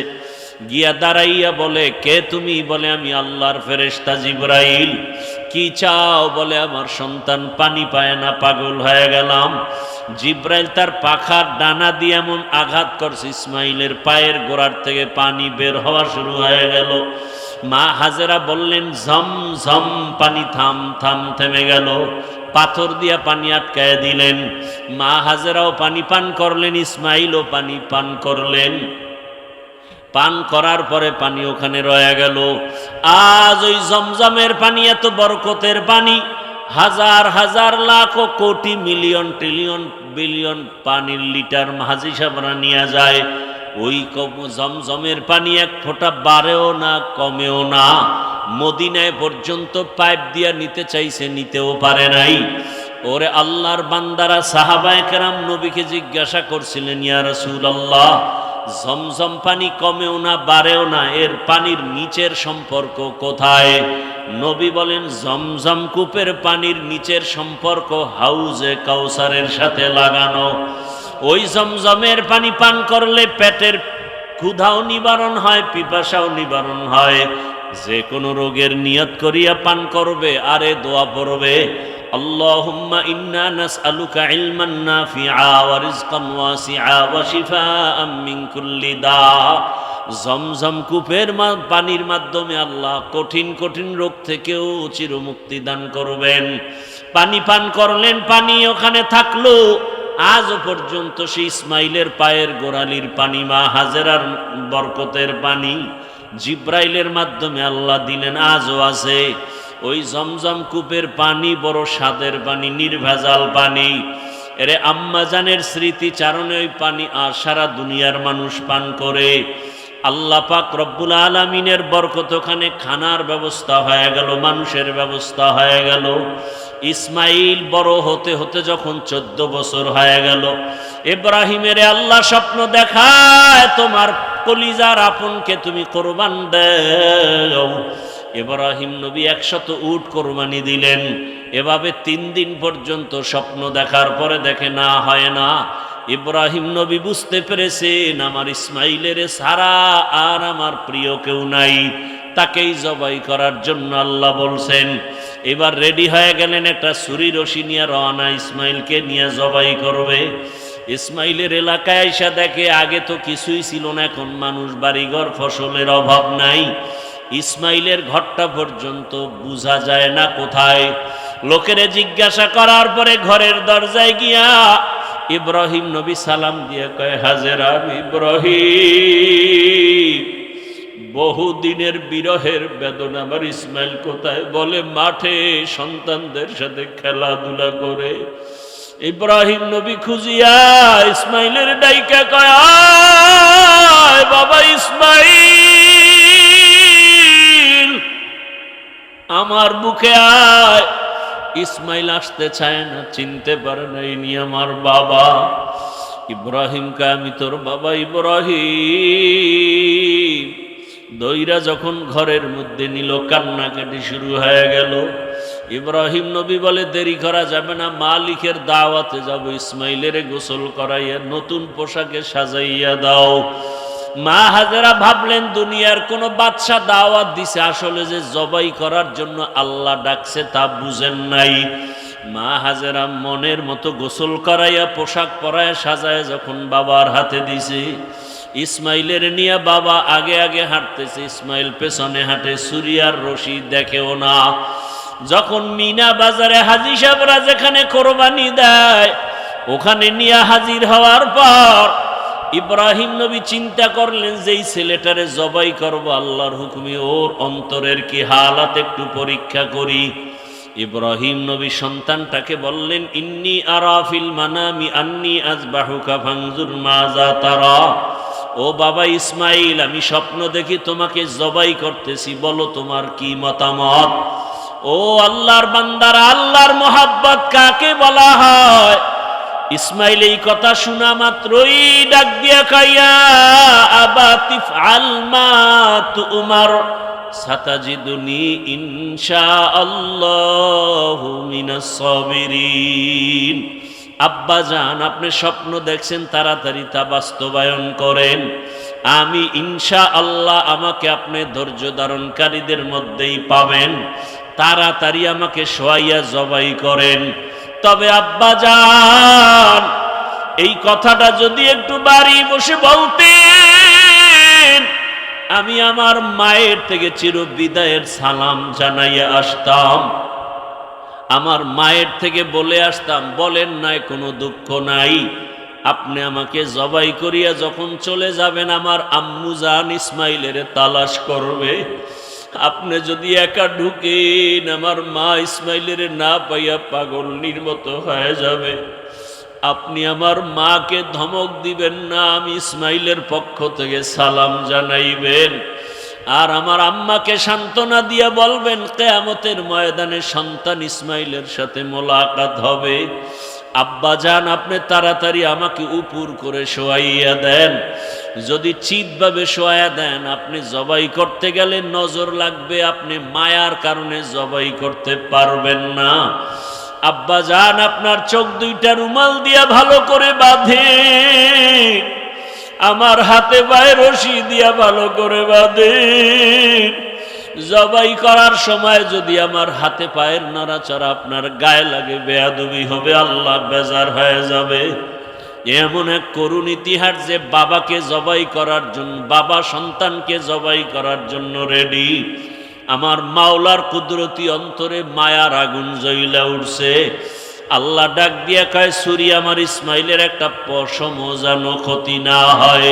[SPEAKER 1] গিয়া দাঁড়াইয়া বলে, কে তুমি? বলে, আমি আল্লাহর ফেরেশতা জিবরাইল। কি চাও? বলে, আমার সন্তান পানি পায় না, পাগল হয়ে গেলাম। জিব্রাইল তার পাখার ডানা দিয়ে এমন আঘাত করছে, ইসমাইলের পায়ের গোড়ার থেকে পানি বের হওয়া শুরু হয়ে গেল। মা হাজেরা বললেন, ঝম ঝম পানি, থাম থাম, থেমে গেল। পাথর দিয়া পানি আটকায় দিলেন। মা হাজেরাও পানি পান করলেন, ইসমাইলও পানি পান করলেন। পান করার পরে পানি ওখানে রয়ে গেল। আজ ওই জমজমের পানি এত বরকতের পানি, হাজার হাজার লাখ ও কোটি মিলিয়ন ট্রিলিয়ন বিলিয়ন পানির লিটার হাজি সাহেবরা নিয়ে যায়। ওই জমজমের পানি এক ফোঁটা বাড়েও না, কমেও না। মদিনায় পর্যন্ত পাইপ দিয়া নিতে চাইছে, নিতেও পারে নাই। ওরে আল্লাহর বান্দারা, সাহাবায়ে কেরাম নবীকে জিজ্ঞাসা করছিলেন, ইয়া রাসূলুল্লাহ, জমজম পানি কমেও না, বাড়েও না, এর পানির নিচের সম্পর্ক কোথায়? নবী বলেন, জমজম কূপের পানির নিচের সম্পর্ক হাউজে কাউসারের সাথে লাগানো। ওই জমজমের পানি পান করলে পেটের ক্ষুধাও নিবারণ হয়, পিপাসাও নিবারণ হয়। যে কোনো রোগের নিয়ত করিয়া পান করবে, আরে দোয়া পড়বে, আল্লাহুম্মা ইন্না নাসআলুকা ইলমান নাফিআ ওয়া রিজকান ওয়াসিআ ওয়া শিফাআম মিন কুল্লি দা। জমজম কূপের পানির মাধ্যমে আল্লাহ কঠিন কঠিন রোগ থেকেও চিরমুক্তি দান করবেন। পানি পান করলেন, পানি ওখানে থাকলো, আজও পর্যন্ত সেই ইসমাইলের পায়ের গোড়ালির পানি, মা হাজেরার বরকতের পানি জিব্রাইলের মাধ্যমে আল্লাহ দিলেন, আজও আছে। ওই জমজম কূপের পানি বড় স্বাদের পানি, নির্ভেজাল পানি। এরে আম্মাজানের স্মৃতিচারণে ওই পানি আর সারা দুনিয়ার মানুষ পান করে। আল্লাহ পাক রব্বুল আলামিনের বরকত, ওখানে খানার ব্যবস্থা হয়ে গেল, মানুষের ব্যবস্থা হয়ে গেল। ইসমাইল বড় হতে হতে যখন 14 বছর হয়ে গেল, ইব্রাহিমের আল্লাহ স্বপ্ন দেখায়, তোমার কলিজার আপনকে তুমি কোরবান দাও। ইব্রাহিম নবী 100 উট কোরবানি দিলেন। এভাবে 3 দিন পর্যন্ত স্বপ্ন দেখার পরে দেখে না, হয় না। ইব্রাহিম নবী বুঝতে পেরেছেন আমার ইসমাইলের ছাড়া আর আমার প্রিয় কেউ নাই, তাকেই জবাই করার জন্য আল্লাহ বলছেন। এবার রেডি হয়ে গেলেন, একটা ছুরি রশি নিয়ে রওনা, ইসমাইলকে নিয়ে জবাই করবে। ইসমাইলের এলাকায় আইসা দেখে আগে তো কিছুই ছিল না, এখন মানুষ, বাড়িঘর, ফসলের অভাব নাই। ইসমাইলের ঘরটা পর্যন্ত বোঝা যায় না কোথায়। লোকেরে জিজ্ঞাসা করার পরে ঘরের দরজায় গিয়া ইব্রাহিম নবী সালাম দিয়ে কয়, হাজেরা, ইব্রাহিম, বহুদিনের বিরহের বেদনা আমার ইসমাইল কোথায়? বলে মাঠে সন্তানদের সাথে খেলাধুলা করে। ইব্রাহিম নবী খুঁজিয়া ইসমাইলের ডাইকা কয়, আয় বাবা ইসমাইল, আমার বুকে আয়। ইসমাইল আসতে চায় না, চিনতে পারে না ইনি আমার বাবা। ইব্রাহিমকে, আমি তোর বাবা ইব্রাহিম। দইরা যখন ঘরের মধ্যে নিল, কান্নাকাটি শুরু হয়ে গেল। ইব্রাহিম নবী বলে, দেরি করা যাবে না, মালিকের দাওয়াতে যাব, ইসমাইলের গোসল করাইয়া নতুন পোশাকে সাজাইয়া দাও। মা হাজেরা ভাবলেন দুনিয়ার কোন বাদশা দাওয়াত দিছে, আসলে যে জবাই করার জন্য আল্লাহ ডাকছে তা বুঝেন নাই। মা হাজেরা মনের মতো গোসল করাইয়া পোশাক পরাইয়া সাজায় যখন বাবার হাতে দিছে, ইসমাইলের নিয়ে বাবা আগে আগে হাঁটতেছে, ইসমাইল পেছনে হাঁটে, সুরিয়ার রশি দেখেও না। যখন মিনা বাজারে হাজী সাহেবরা যেখানে কোরবানি দেয়, ওখানে নিয়ে হাজির হওয়ার পর ইব্রাহিম নবী চিন্তা করলেন যে এই ছেলেটারে জবাই করব আল্লাহর হুকুমে, ওর অন্তরের কি হালাত একটু পরীক্ষা করি। ইব্রাহিম নবী সন্তানটাকে বললেন, ইন্নী আরা ফিল মানামি আন্নী আযবাহুকা ফানজুর মাযা তারা। ও বাবা ইসমাইল, আমি স্বপ্ন দেখি তোমাকে জবাই করতেছি, বলো তোমার কি মতামত। ও আল্লাহর বান্দারা, আল্লাহর মোহাব্বত কাকে বলা হয়? ইসমাইল এই কথা শোনা মাত্রই ডাক দিয়া কাইয়া, আবা তিফআল মা তুমার সাতাজিদুনি ইনশাআল্লাহু মিনাস সাবিরিন। আব্বা জান, আপনি স্বপ্ন দেখছেন, তাড়াতাড়ি তা বাস্তবায়ন করেন। আমি ইনশাআল্লাহ, আমাকে আপনি ধৈর্য ধারণকারীদের মধ্যেই পাবেন। তাড়াতাড়ি আমাকে শোয়াইয়া জবাই করেন। তবে আব্বা জান, এই কথাটা যদি একটু বাড়ি বসে বলতেন, আমি আমার মায়ের থেকে চির বিদায়ের সালাম জানাইয়া আসতাম, আমার মায়ের থেকে বলে আসতাম, বলেন নাই, কোনো দুঃখ নাই, আপনি আমাকে জবাই করিয়া যখন চলে যাবেন, আমার আম্মু জান ইসমাইলের তালাশ করবে। আপনি যদি একা ঢুকেন, আমার মা ইসমাইলের না পাইয়া পাগলনির মতো হয়ে যাবে। আপনি আমার মাকে ধমক দিবেন না, আমি ইসমাইলের পক্ষ থেকে সালাম জানাইবেন। আর আমার আম্মাকে সান্ত্বনা দিয়া বলবেন, কিয়ামতের ময়দানে সন্তান ইসমাইলের সাথে মোলাকাত হবে। আব্বা জান, আপনি তাড়াতাড়ি আমাকে উপর করে শোয়াইয়া দেন। যদি চিৎভাবে শোয়া দেন, আপনি জবাই করতে গেলে নজর লাগবে, আপনি মায়ার কারণে জবাই করতে পারবেন না। আব্বা জান, আপনার চোখ দুইটা রুমাল দিয়া ভালো করে বাঁধে, আমার হাতে পায়ে রশি দিয়া ভালো করে বাঁধে। জবাই করার সময় যদি আমার হাতে পায়ের নড়াচড়া আপনার গায়ে লাগে, বেয়াদবি হবে, আল্লাহ বেজার হয়ে যাবে। এমন এক করুণ ইতিহাস যে বাবাকে জবাই করার জন্য, বাবা সন্তানকে জবাই করার জন্য রেডি। আমার মাওলার কুদরতি অন্তরে মায়ার আগুন জ্বইলা উঠছে। আল্লাহ ডাক দিয়া কয় ছুরি আমার ইসমাইলের একটা পশমও যেন ক্ষতি না হয়।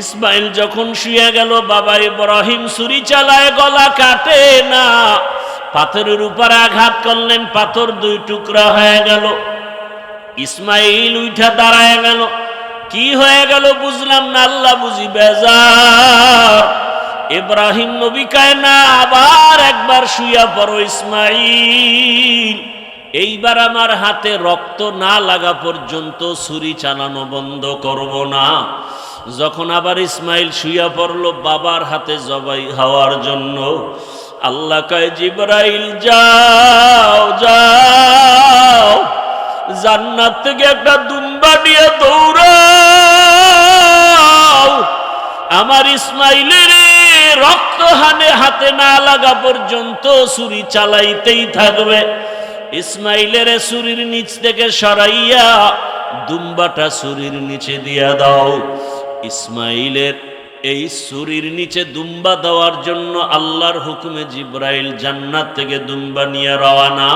[SPEAKER 1] ইসমাইল যখন শুয়ে গেল, বাবা ইব্রাহিম ছুরি চালায়, গলা কাটে না, পাথরের উপর আঘাত করলেন, পাথর দুই টুকরা হয়ে গেল। ইসমাইল উঠা দাঁড়ায় গেল, কি হয়ে গেল বুঝলাম না, আল্লাহ বুঝি বেজার। ইব্রাহিম নবী কয় না, আবার একবার শুয়া পড়ো ইসমাইল, এইবার আমার হাতে রক্ত না লাগা পর্যন্ত ছুরি চালানো বন্ধ করব না। যখন আবার ইসমাইল শুয়া পড়ল বাবার হাতে জবাই হওয়ার জন্য, আল্লাহ কয় জিবরাইল যাও যাও, জান্নাত থেকে একটা দুম্বা নিয়ে দৌড়াও, আমার ইসমাইলের রক্ত হাতে না লাগা পর্যন্ত ছুরি চালাইতেই থাকবে। ইসমাইলের ছুরির নিচ থেকে সরাইয়া দুম্বাটা ছুরির নিচে দিয়া দাও। ইসমাইলের এই ছুরির নিচে দুম্বা দেওয়ার জন্য আল্লাহর হুকুমে জিব্রাইল জান্নাত থেকে দুম্বা নিয়ে রওয়ানা।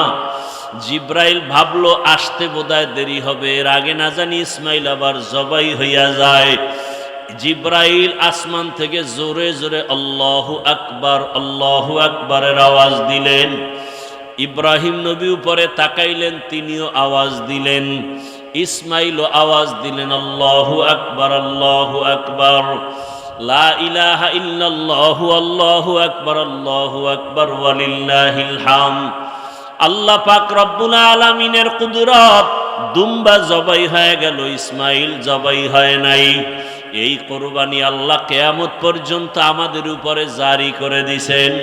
[SPEAKER 1] জিব্রাইল ভাবলো আসতে বোধহয় দেরি হবে, এর আগে না জানি ইসমাইল আবার জবাই হইয়া যায়। জিব্রাইল আসমান থেকে জোরে জোরে আল্লাহু আকবারের আওয়াজ দিলেন। ইব্রাহিম নবী উপরে তাকাইলেন, তিনিও আওয়াজ দিলেন, ইসমাইলও আওয়াজ দিলেন আল্লাহু আকবার, লা ইলাহা ইল্লাল্লাহু আল্লাহু আকবার ওয়ালিল্লাহিল হামদ। আল্লাহ পাক রব্বুল আলামিনের কুদরত, দুম্বা জবাই হয়ে গেল, ইসমাইল জবাই হয় নাই। এই কোরবানি আল্লাহ কিয়ামত পর্যন্ত আমাদের উপরে জারি করে দিয়েছেন।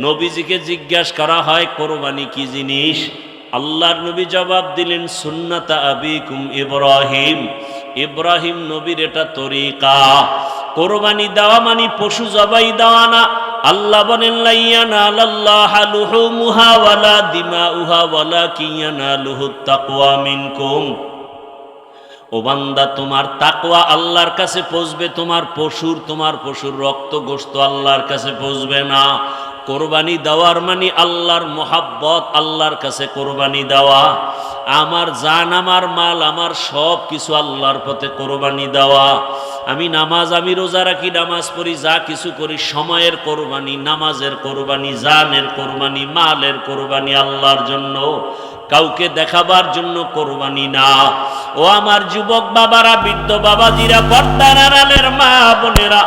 [SPEAKER 1] নবীজিকে জিজ্ঞাসা করা হয় কোরবানি কি জিনিস, আল্লাহর নবী জবাব দিলেন সুন্নাতা আবিকুম ইব্রাহিম, ইব্রাহিম নবীর এটা তরিকা। কোরবানি দেওয়া মানে পশু জবাই দেওয়া না। আল্লাহ বলেন লা ইয়ানালাল্লাহু লুহুমুহা ওয়ালা দিমাউহা ওয়ালাকিন ইয়ানালুহুত তাকওয়া মিনকুম। ও বান্দা, তোমার তাকওয়া আল্লাহর কাছে পৌঁছবে, তোমার পশুর রক্ত গোশত আল্লাহর কাছে পৌঁছবে না। কোরবানি দেওয়ার মানে আল্লাহর মোহাব্বত, আল্লাহর কাছে কোরবানি দেওয়া। আমার জান, আমার মাল, আমার সব কিছু আল্লাহর পথে কোরবানি দেওয়া। আমি রোজা রাখি, নামাজ পড়ি, যা কিছু করি, সময়ের কোরবানি, নামাজের কোরবানি, জানের কোরবানি, মালের কোরবানি আল্লাহর জন্য, কাউকে দেখাবার জন্য কোরবানি না। ও আমার যুবক বাবারা, বৃদ্ধ বাবাজিরা, পর্দার আড়ালের মা বোনেরা,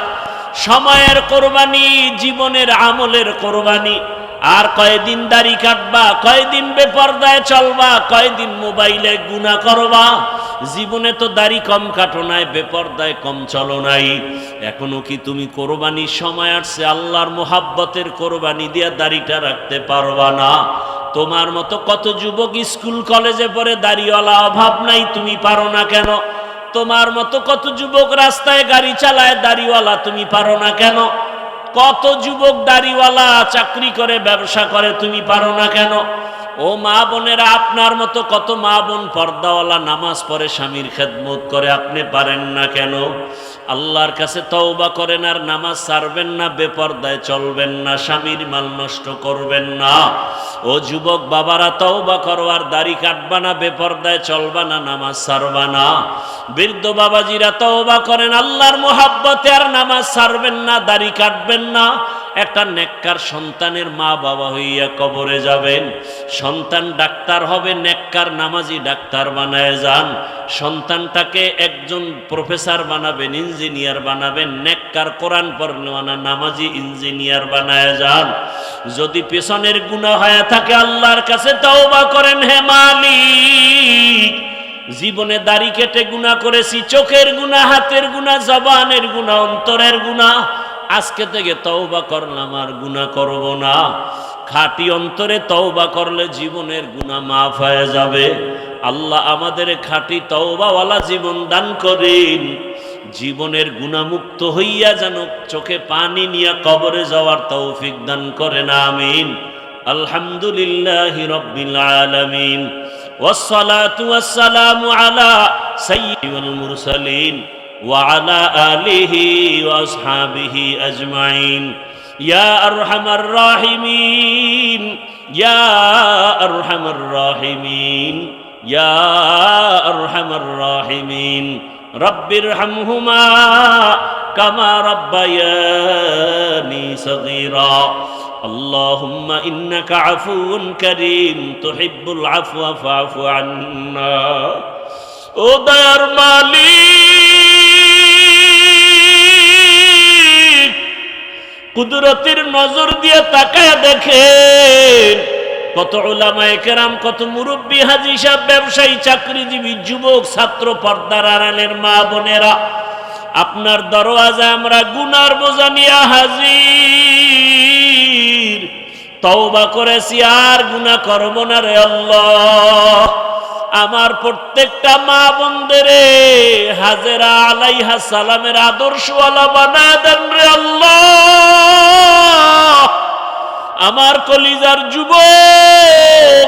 [SPEAKER 1] সময়ের কোরবানি, জীবনের আমলের কোরবানি। আর কয়দিন দাড়ি কাটবা, কয়দিন বেপরদায় চলবা, কয়দিন মোবাইলে গুনাহ করবা। জীবনে তো দাড়ি কম কাটো নাই, বেপরদায় কম চলো নাই। এখনো কি তুমি কোরবানির সময় আসছে, আল্লাহর মোহাব্বতের কোরবানি দিয়া দাড়িটা রাখতে পারবা না? তোমার মতো কত যুবক স্কুল কলেজে পড়ে দাড়িওয়ালা, অভাব নাই, তুমি পারো না কেন? তোমার মতো কত যুবক রাস্তায় গাড়ি চালায় দাড়িওয়ালা, তুমি পারো না কেন? কত যুবক দাড়িওয়ালা চাকরি করে, ব্যবসা করে, তুমি পারো না কেন? ও মা বোনেরা, আপনার মতো কত মা বোন পর্দাওয়ালা, নামাজ পড়ে, স্বামীর খেদমত করে, আপনি পারেন না কেন? আল্লাহর কাছে তওবা করেন আর নামাজ ছাড়বেন না, বেপরদায় চলবেন না, স্বামীর মাল নষ্ট করবেন না। ও যুবক বাবারা, তওবা করো আর দাড়ি কাটবা না, বেপরদায় চলবা না, নামাজ ছাড়বা না। বৃদ্ধ বাবাজিরা তওবা করেন, আল্লাহর মোহাব্বতে আর নামাজ ছাড়বেন না, দাড়ি কাটবেন না। একটা নেককার সন্তানের মা বাবা হইয়া কবরে যাবেন, সন্তান ডাক্তার হবে, নেককার নামাজি ডাক্তার বানায় যান। সন্তানটাকে একজন প্রফেসর বানাবেন, ইঞ্জিনিয়ার বানাবেন, নেককার কোরআন পড়নেওয়ালা নামাজি ইঞ্জিনিয়ার বানায় যান। যদি পেছনের গুনাহ হয়ে থাকে আল্লাহর কাছে তওবা করেন, হে মালিক, জীবনে দাড়ি কেটে গুনাহ করেছি, চোখের গুনাহ, হাতের গুনাহ, জবানের গুনাহ, অন্তরের গুনাহ, আজকে থেকে তওবা করলাম আর গুনাহ করব না। খাঁটি অন্তরে তওবা করলে জীবনের গুনাহ মাফ হয়ে যাবে। আল্লাহ আমাদের খাঁটি তওবাওয়ালা জীবন দান করেন, জীবনের গুনাহমুক্ত হইয়া যেন চোখে পানি নিয়ে কবরে যাওয়ার তৌফিক দান করেন, আমিন। আলহামদুলিল্লাহি রাব্বিল আলামিন, ওয়াসসালাতু ওয়াসসালামু আলা সাইয়্যিদিল মুরসালিন ওয়া আলা আলিহি ওয়া আসহাবিহি আজমাইন। ইয়া আরহামার রাহিমিন, ইয়া আরহামার রাহিমিন, ইয়া আরহামার রাহিমিন। রব্বিরহামহুমা কামা রাব্বায়ানি সগীরা। আল্লাহুম্মা ইন্নাকা আফুউন কারীম তুহিব্বুল আফওয়া ফাআফু আন্না। ও দয়ার মালিক, কুদরতের নজর দিয়ে তাকায় দেখেন কত উলামায়ে কেরাম, কত মুরব্বী, হাজী সাহেব, ব্যবসায়ী, চাকরিজীবী, যুবক, ছাত্র, পর্দার আড়ালের মা বোনেরা, আপনার দরওয়াজায় আমরা গুনার বোঝা নিয়ে হাজির। তওবা করেছি, আর গুনাহ করব না রে আল্লাহ। আমার প্রত্যেকটা মা বোনদেরে হাজেরা আলাইহা সালামের আদর্শওয়ালা বানায় দেন রে আল্লাহ। আমার কলিজার যুবক,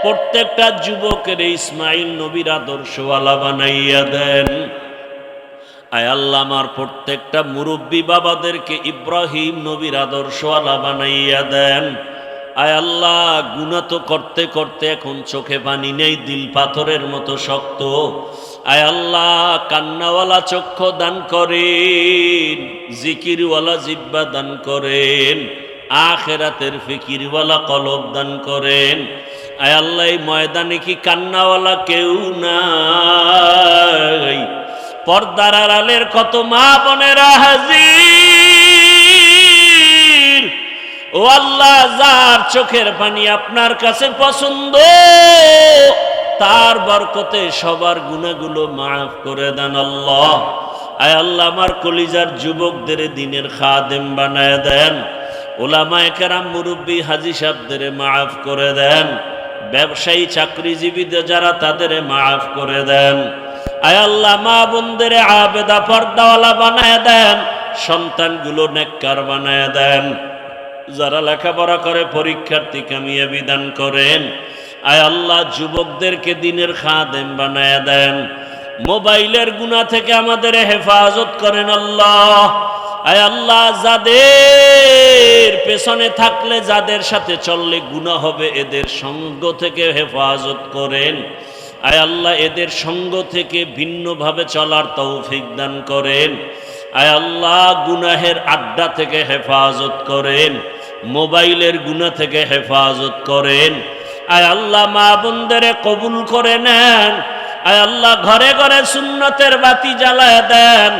[SPEAKER 1] প্রত্যেকটা যুবকের ইসমাইল নবীর আদর্শওয়ালা বানাইয়া দেন। আয় আল্লাহ, আমার প্রত্যেকটা মুরব্বী বাবাদেরকে ইব্রাহিম নবীর আদর্শওয়ালা বানাইয়া দেন। আয় আল্লাহ, গুনাহ তো করতে করতে এখন চোখে পানি নেই, দিল পাথরের মতো শক্ত। আয় আল্লাহ, কান্নাওয়ালা চক্ষু দান করেন, জিকিরওয়ালা জিহ্বা দান করেন, আখিরাতের ফিকিরওয়ালা কলব দান করেন। আয় আল্লাহ, এই ময়দানে কি কান্নাওয়ালা কেউ নাই? পর্দার আড়ালের কত মা বোনেরা হাজির। ও আল্লাহ, যার চোখের পানি আপনার কাছে পছন্দ, তার বরকতে সবার গুনাহগুলো মাফ করে দেন আল্লাহ। আয় আল্লাহ, আমার কলিজার যুবকদের দ্বীনের খাদেম বানায় দেন। উলামায়ে কেরাম, মুরব্বী, হাজী সাহেবদের মাফ করে দেন। ব্যবসায়ী, চাকরিজীবীদের যারা, তাদের মাফ করে দেন। আয় আল্লাহ, মা বোনদের আবেদা পর্দাওয়ালা বানায় দেন। সন্তানগুলো নেককার বানায় দেন। যারা লেখাপড়া করে পরীক্ষার্থী কামিয়াবি দান করেন। আয় আল্লাহ, যুবকদেরকে দ্বীনের খাদেম বানায় দেন। মোবাইলের গুনাহ থেকে আমাদের হেফাজত করেন আল্লাহ। আয় আল্লাহ, যাদের পেছনে থাকলে, যাদের সাথে চললে গুনাহ হবে, এদের সঙ্গ থেকে হেফাজত করেন। আয় আল্লাহ, এদের সঙ্গ থেকে ভিন্নভাবে চলার তৌফিক দান করেন। আয় আল্লাহ, গুনাহের আড্ডা থেকে হেফাজত করেন, মোবাইলের গুনাহ থেকে হেফাজত করেন। আয় আল্লাহ, মা বোনদের কবুল করে নেন। আয় আল্লাহ, ঘরে ঘরে সুন্নতের বাতি জ্বালায় দেন।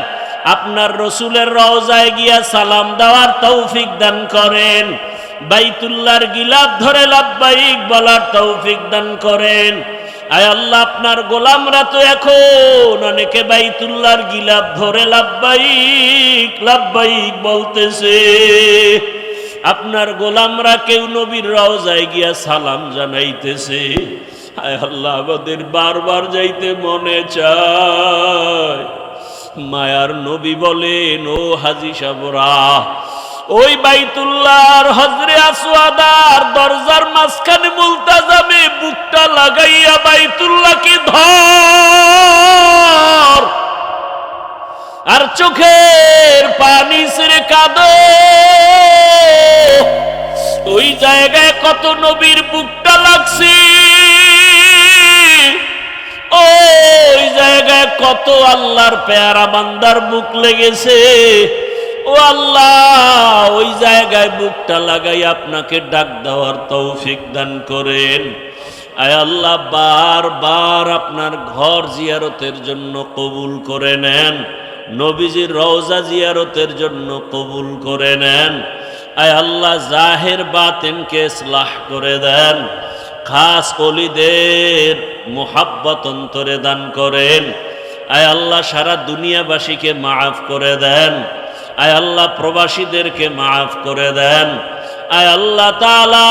[SPEAKER 1] আপনার রসুলের রওজায় গিয়া সালাম দেওয়ার তৌফিক দান করেন। বাইতুল্লাহর গিলাফ ধরে লাব্বাইক বলার তৌফিক দান করেন। আয় আল্লাহ, আপনার গোলামরা তো এখন অনেকে বাইতুল্লাহর গিলাফ ধরে লাব্বাইক লাব্বাইক বলতেছে। আপনার গোলামরা কেউ নবীর রওজায় গিয়া সালাম জানাইতেছে। আয় আল্লাহ, আমাদের বারবার যাইতে মনে চায়। মায়ার নবী বলেন, ও হাজী সাহেবরা, ওই বাইতুল্লাহর হজরে আসওয়াদার দরজার মাঝখানে মুলতাজামে বুকটা লাগাইয়া বাইতুল্লাহকে ধর, আর চোখের পানি ছেড়ে কাঁদো। ওই জায়গায় কত নবীর বুকটা লাগছে, ওই জায়গায় কত আল্লাহর পেয়ারা বান্দার বুক লেগেছে। ও আল্লাহ, ওই জায়গায় বুকটা লাগাই আপনাকে ডাক দেওয়ার তৌফিক দান করেন। আয় আল্লাহ, বারবার আপনার ঘর জিয়ারতের জন্য কবুল করে নেন। নবীজির রওজা জিয়ারতের জন্য কবুল করে নেন। আয় আল্লাহ, জাহের বাতিনকে ইসলাহ করে দেন। খাস ওলিদের মুহাব্বত অন্তরে দান করেন। আয় আল্লাহ, সারা দুনিয়াবাসীকে মাফ করে দেন। আয় আল্লাহ, প্রবাসীদেরকে মাফ করে দেন। আয় আল্লাহ তাআলা,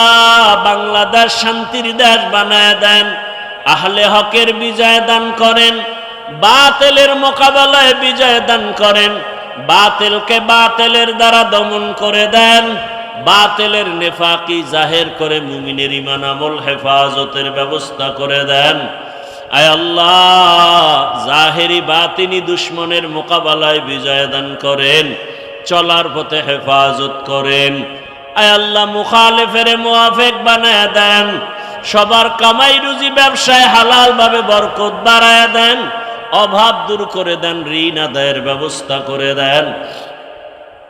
[SPEAKER 1] বাংলাদেশ শান্তির দেশ বানায় দেন। আহলে হকের বিজয় দান করেন। বাতিলের মোকাবেলায় বিজয় দান করেন। বাতিলকে বাতিলের দ্বারা দমন করে দেন। বাতিলের নেফাকি জাহের করে মুমিনের ঈমান আমল হেফাজতের ব্যবস্থা করে দেন। আয় আল্লাহ, জাহেরি বাতিনি দুশ্মনের মোকাবেলায় বিজয় দান করেন। চলার পথে হেফাজত করেন। আয় আল্লাহ, মুখালিফের মুআফিক বানায় দেন। সবার কামাই রুজি ব্যবসায় হালাল ভাবে বরকত বাড়ায়া দেন, অভাব দূর করে দেন, ঋণ আদায়ের ব্যবস্থা করে দেন।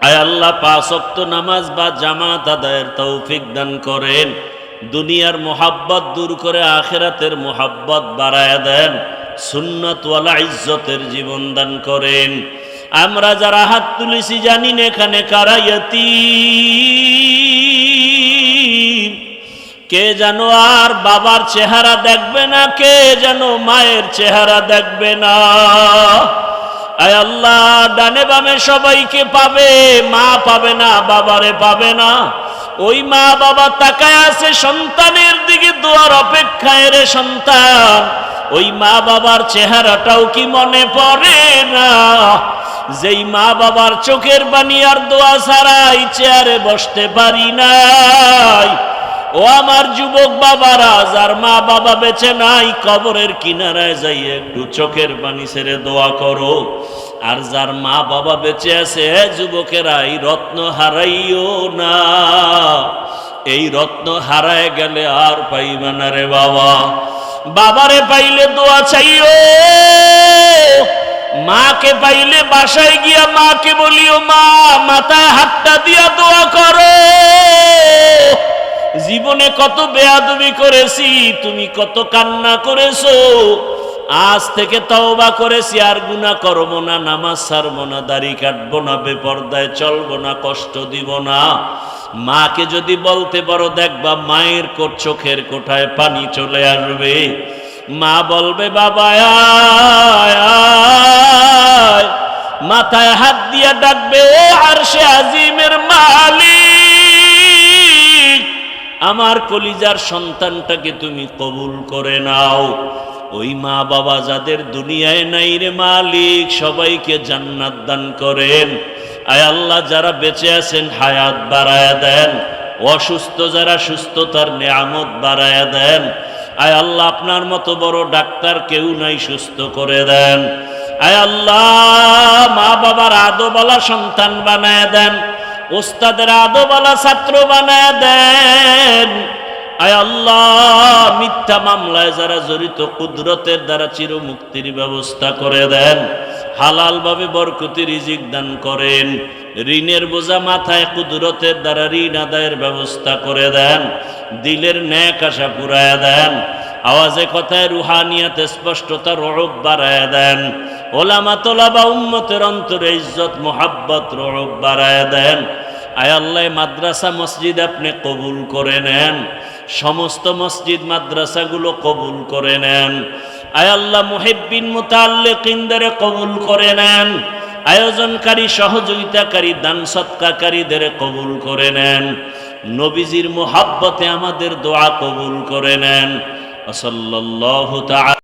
[SPEAKER 1] আয় আল্লাহ, 5 ওয়াক্ত নামাজ বা জামাত আদায়ের তৌফিক দান করেন। দুনিয়ার মোহাব্বত দূর করে আখিরাতের মোহাব্বত বাড়ায়া দেন। সুন্নত ওয়ালা ইজ্জতের জীবন দান করেন। আমরা যারা হাত তুলেছি জানি না এখানে কারা ইয়াতীম, কে যেন আর বাবার চেহারা দেখবে না, কে যেন মায়ের চেহারা দেখবে না। আয় আল্লাহ, ডানে বামে সবাইকে পাবে, মা পাবে না, বাবারে পাবে না। ওই মা বাবা তাকায় আছে সন্তানের দিকে দোয়ার অপেক্ষায় রে সন্তান, ওই মা বাবার চেহারাটাও কি মনে পড়ে না? যেই মা বাবার চোখের পানি আর দোয়া ছাড়াই চেয়ারে বসতে পারি নাই। ও আমার যুবক বাবারা, যার মা বাবা বেঁচে নাই, কবরের কিনারায় যাই একটু চোখের পানি ছেড়ে দোয়া করো। আর যার মা বাবা বেঁচে আছে, যুবকেরা, এই রত্ন হারাইও না। এই রত্ন হারায় গেলে আর পাইবে না রে বাবা। বাবারে পাইলে দোয়া চাইও, মাকে পাইলে বাসায় গিয়া মাকে বলিও, মা মাথায় হাতটা দিয়া দোয়া করো। জীবনে কত বেয়াদবি করেছি, তুমি কত কান্না করেছো। আজ থেকে তওবা করেছি, আর গুনাহ করব না, নামাজ ছাড়ব না, দাড়ি কাটবো না, বেপরদায় চলবো না, কষ্ট দিব না। মাকে যদি বলতে পারো, দেখবা মায়ের চোখের কোঠায় পানি চলে আসবে। মা বলবে, বাবা আয় আয়, মাথায় হাত দিয়া ডাকবে, ও আরশে আজিমের মালিক, আমার কলিজার সন্তানটাকে তুমি কবুল করে নাও। ওই মা বাবা যাদের দুনিয়ায় নাই রে মালিক, সবাইকে জান্নাত দান করেন। আয় আল্লাহ, যারা বেঁচে আছেন হায়াত বাড়ায়া দেন, অসুস্থ যারা সুস্থতার নেয়ামত বাড়ায়া দেন। আয় আল্লাহ, আপনার মতো বড় ডাক্তার কেউ নাই, সুস্থ করে দেন। আয় আল্লাহ, মা বাবার আদোবালা সন্তান বানায় দেন, ওস্তাদের আদোবালা ছাত্র বানায় দেন। আয় আল্লাহ, মিথ্যা মামলায় যারা জড়িত, কুদরতের দ্বারা চিরমুক্তির ব্যবস্থা করে দেন। হালাল ভাবে বরকতি রিজিক দান করেন। ঋণের বোঝা মাথায় কুদরতের দ্বারা ঋণ আদায়ের ব্যবস্থা করে দেন। দিলের ন্যাক আশা পুরায়া দেন। আওয়াজে কথায় রুহানিয়াতে স্পষ্টতা রূপ বাড়ায়া দেন। ওলামা তোলাবা উম্মতের অন্তরে ইজ্জত মোহাব্বত রূপ বাড়ায়া দেন। আয় আল্লাহ, মাদ্রাসা মসজিদ আপনি কবুল করে নেন। সমস্ত মসজিদ মাদ্রাসাগুলো কবুল করে নেন। আয় আল্লাহ, মুহিব্বিন মুতাআল্লিকিনদের কবুল করে নেন। আয়োজনকারী, সহযোগিতাকারী, দান সৎকারীদের কবুল করে নেন। নবীজির মুহাব্বতে আমাদের দোয়া কবুল করে নেন। সাল্লাল্লাহু তাআলা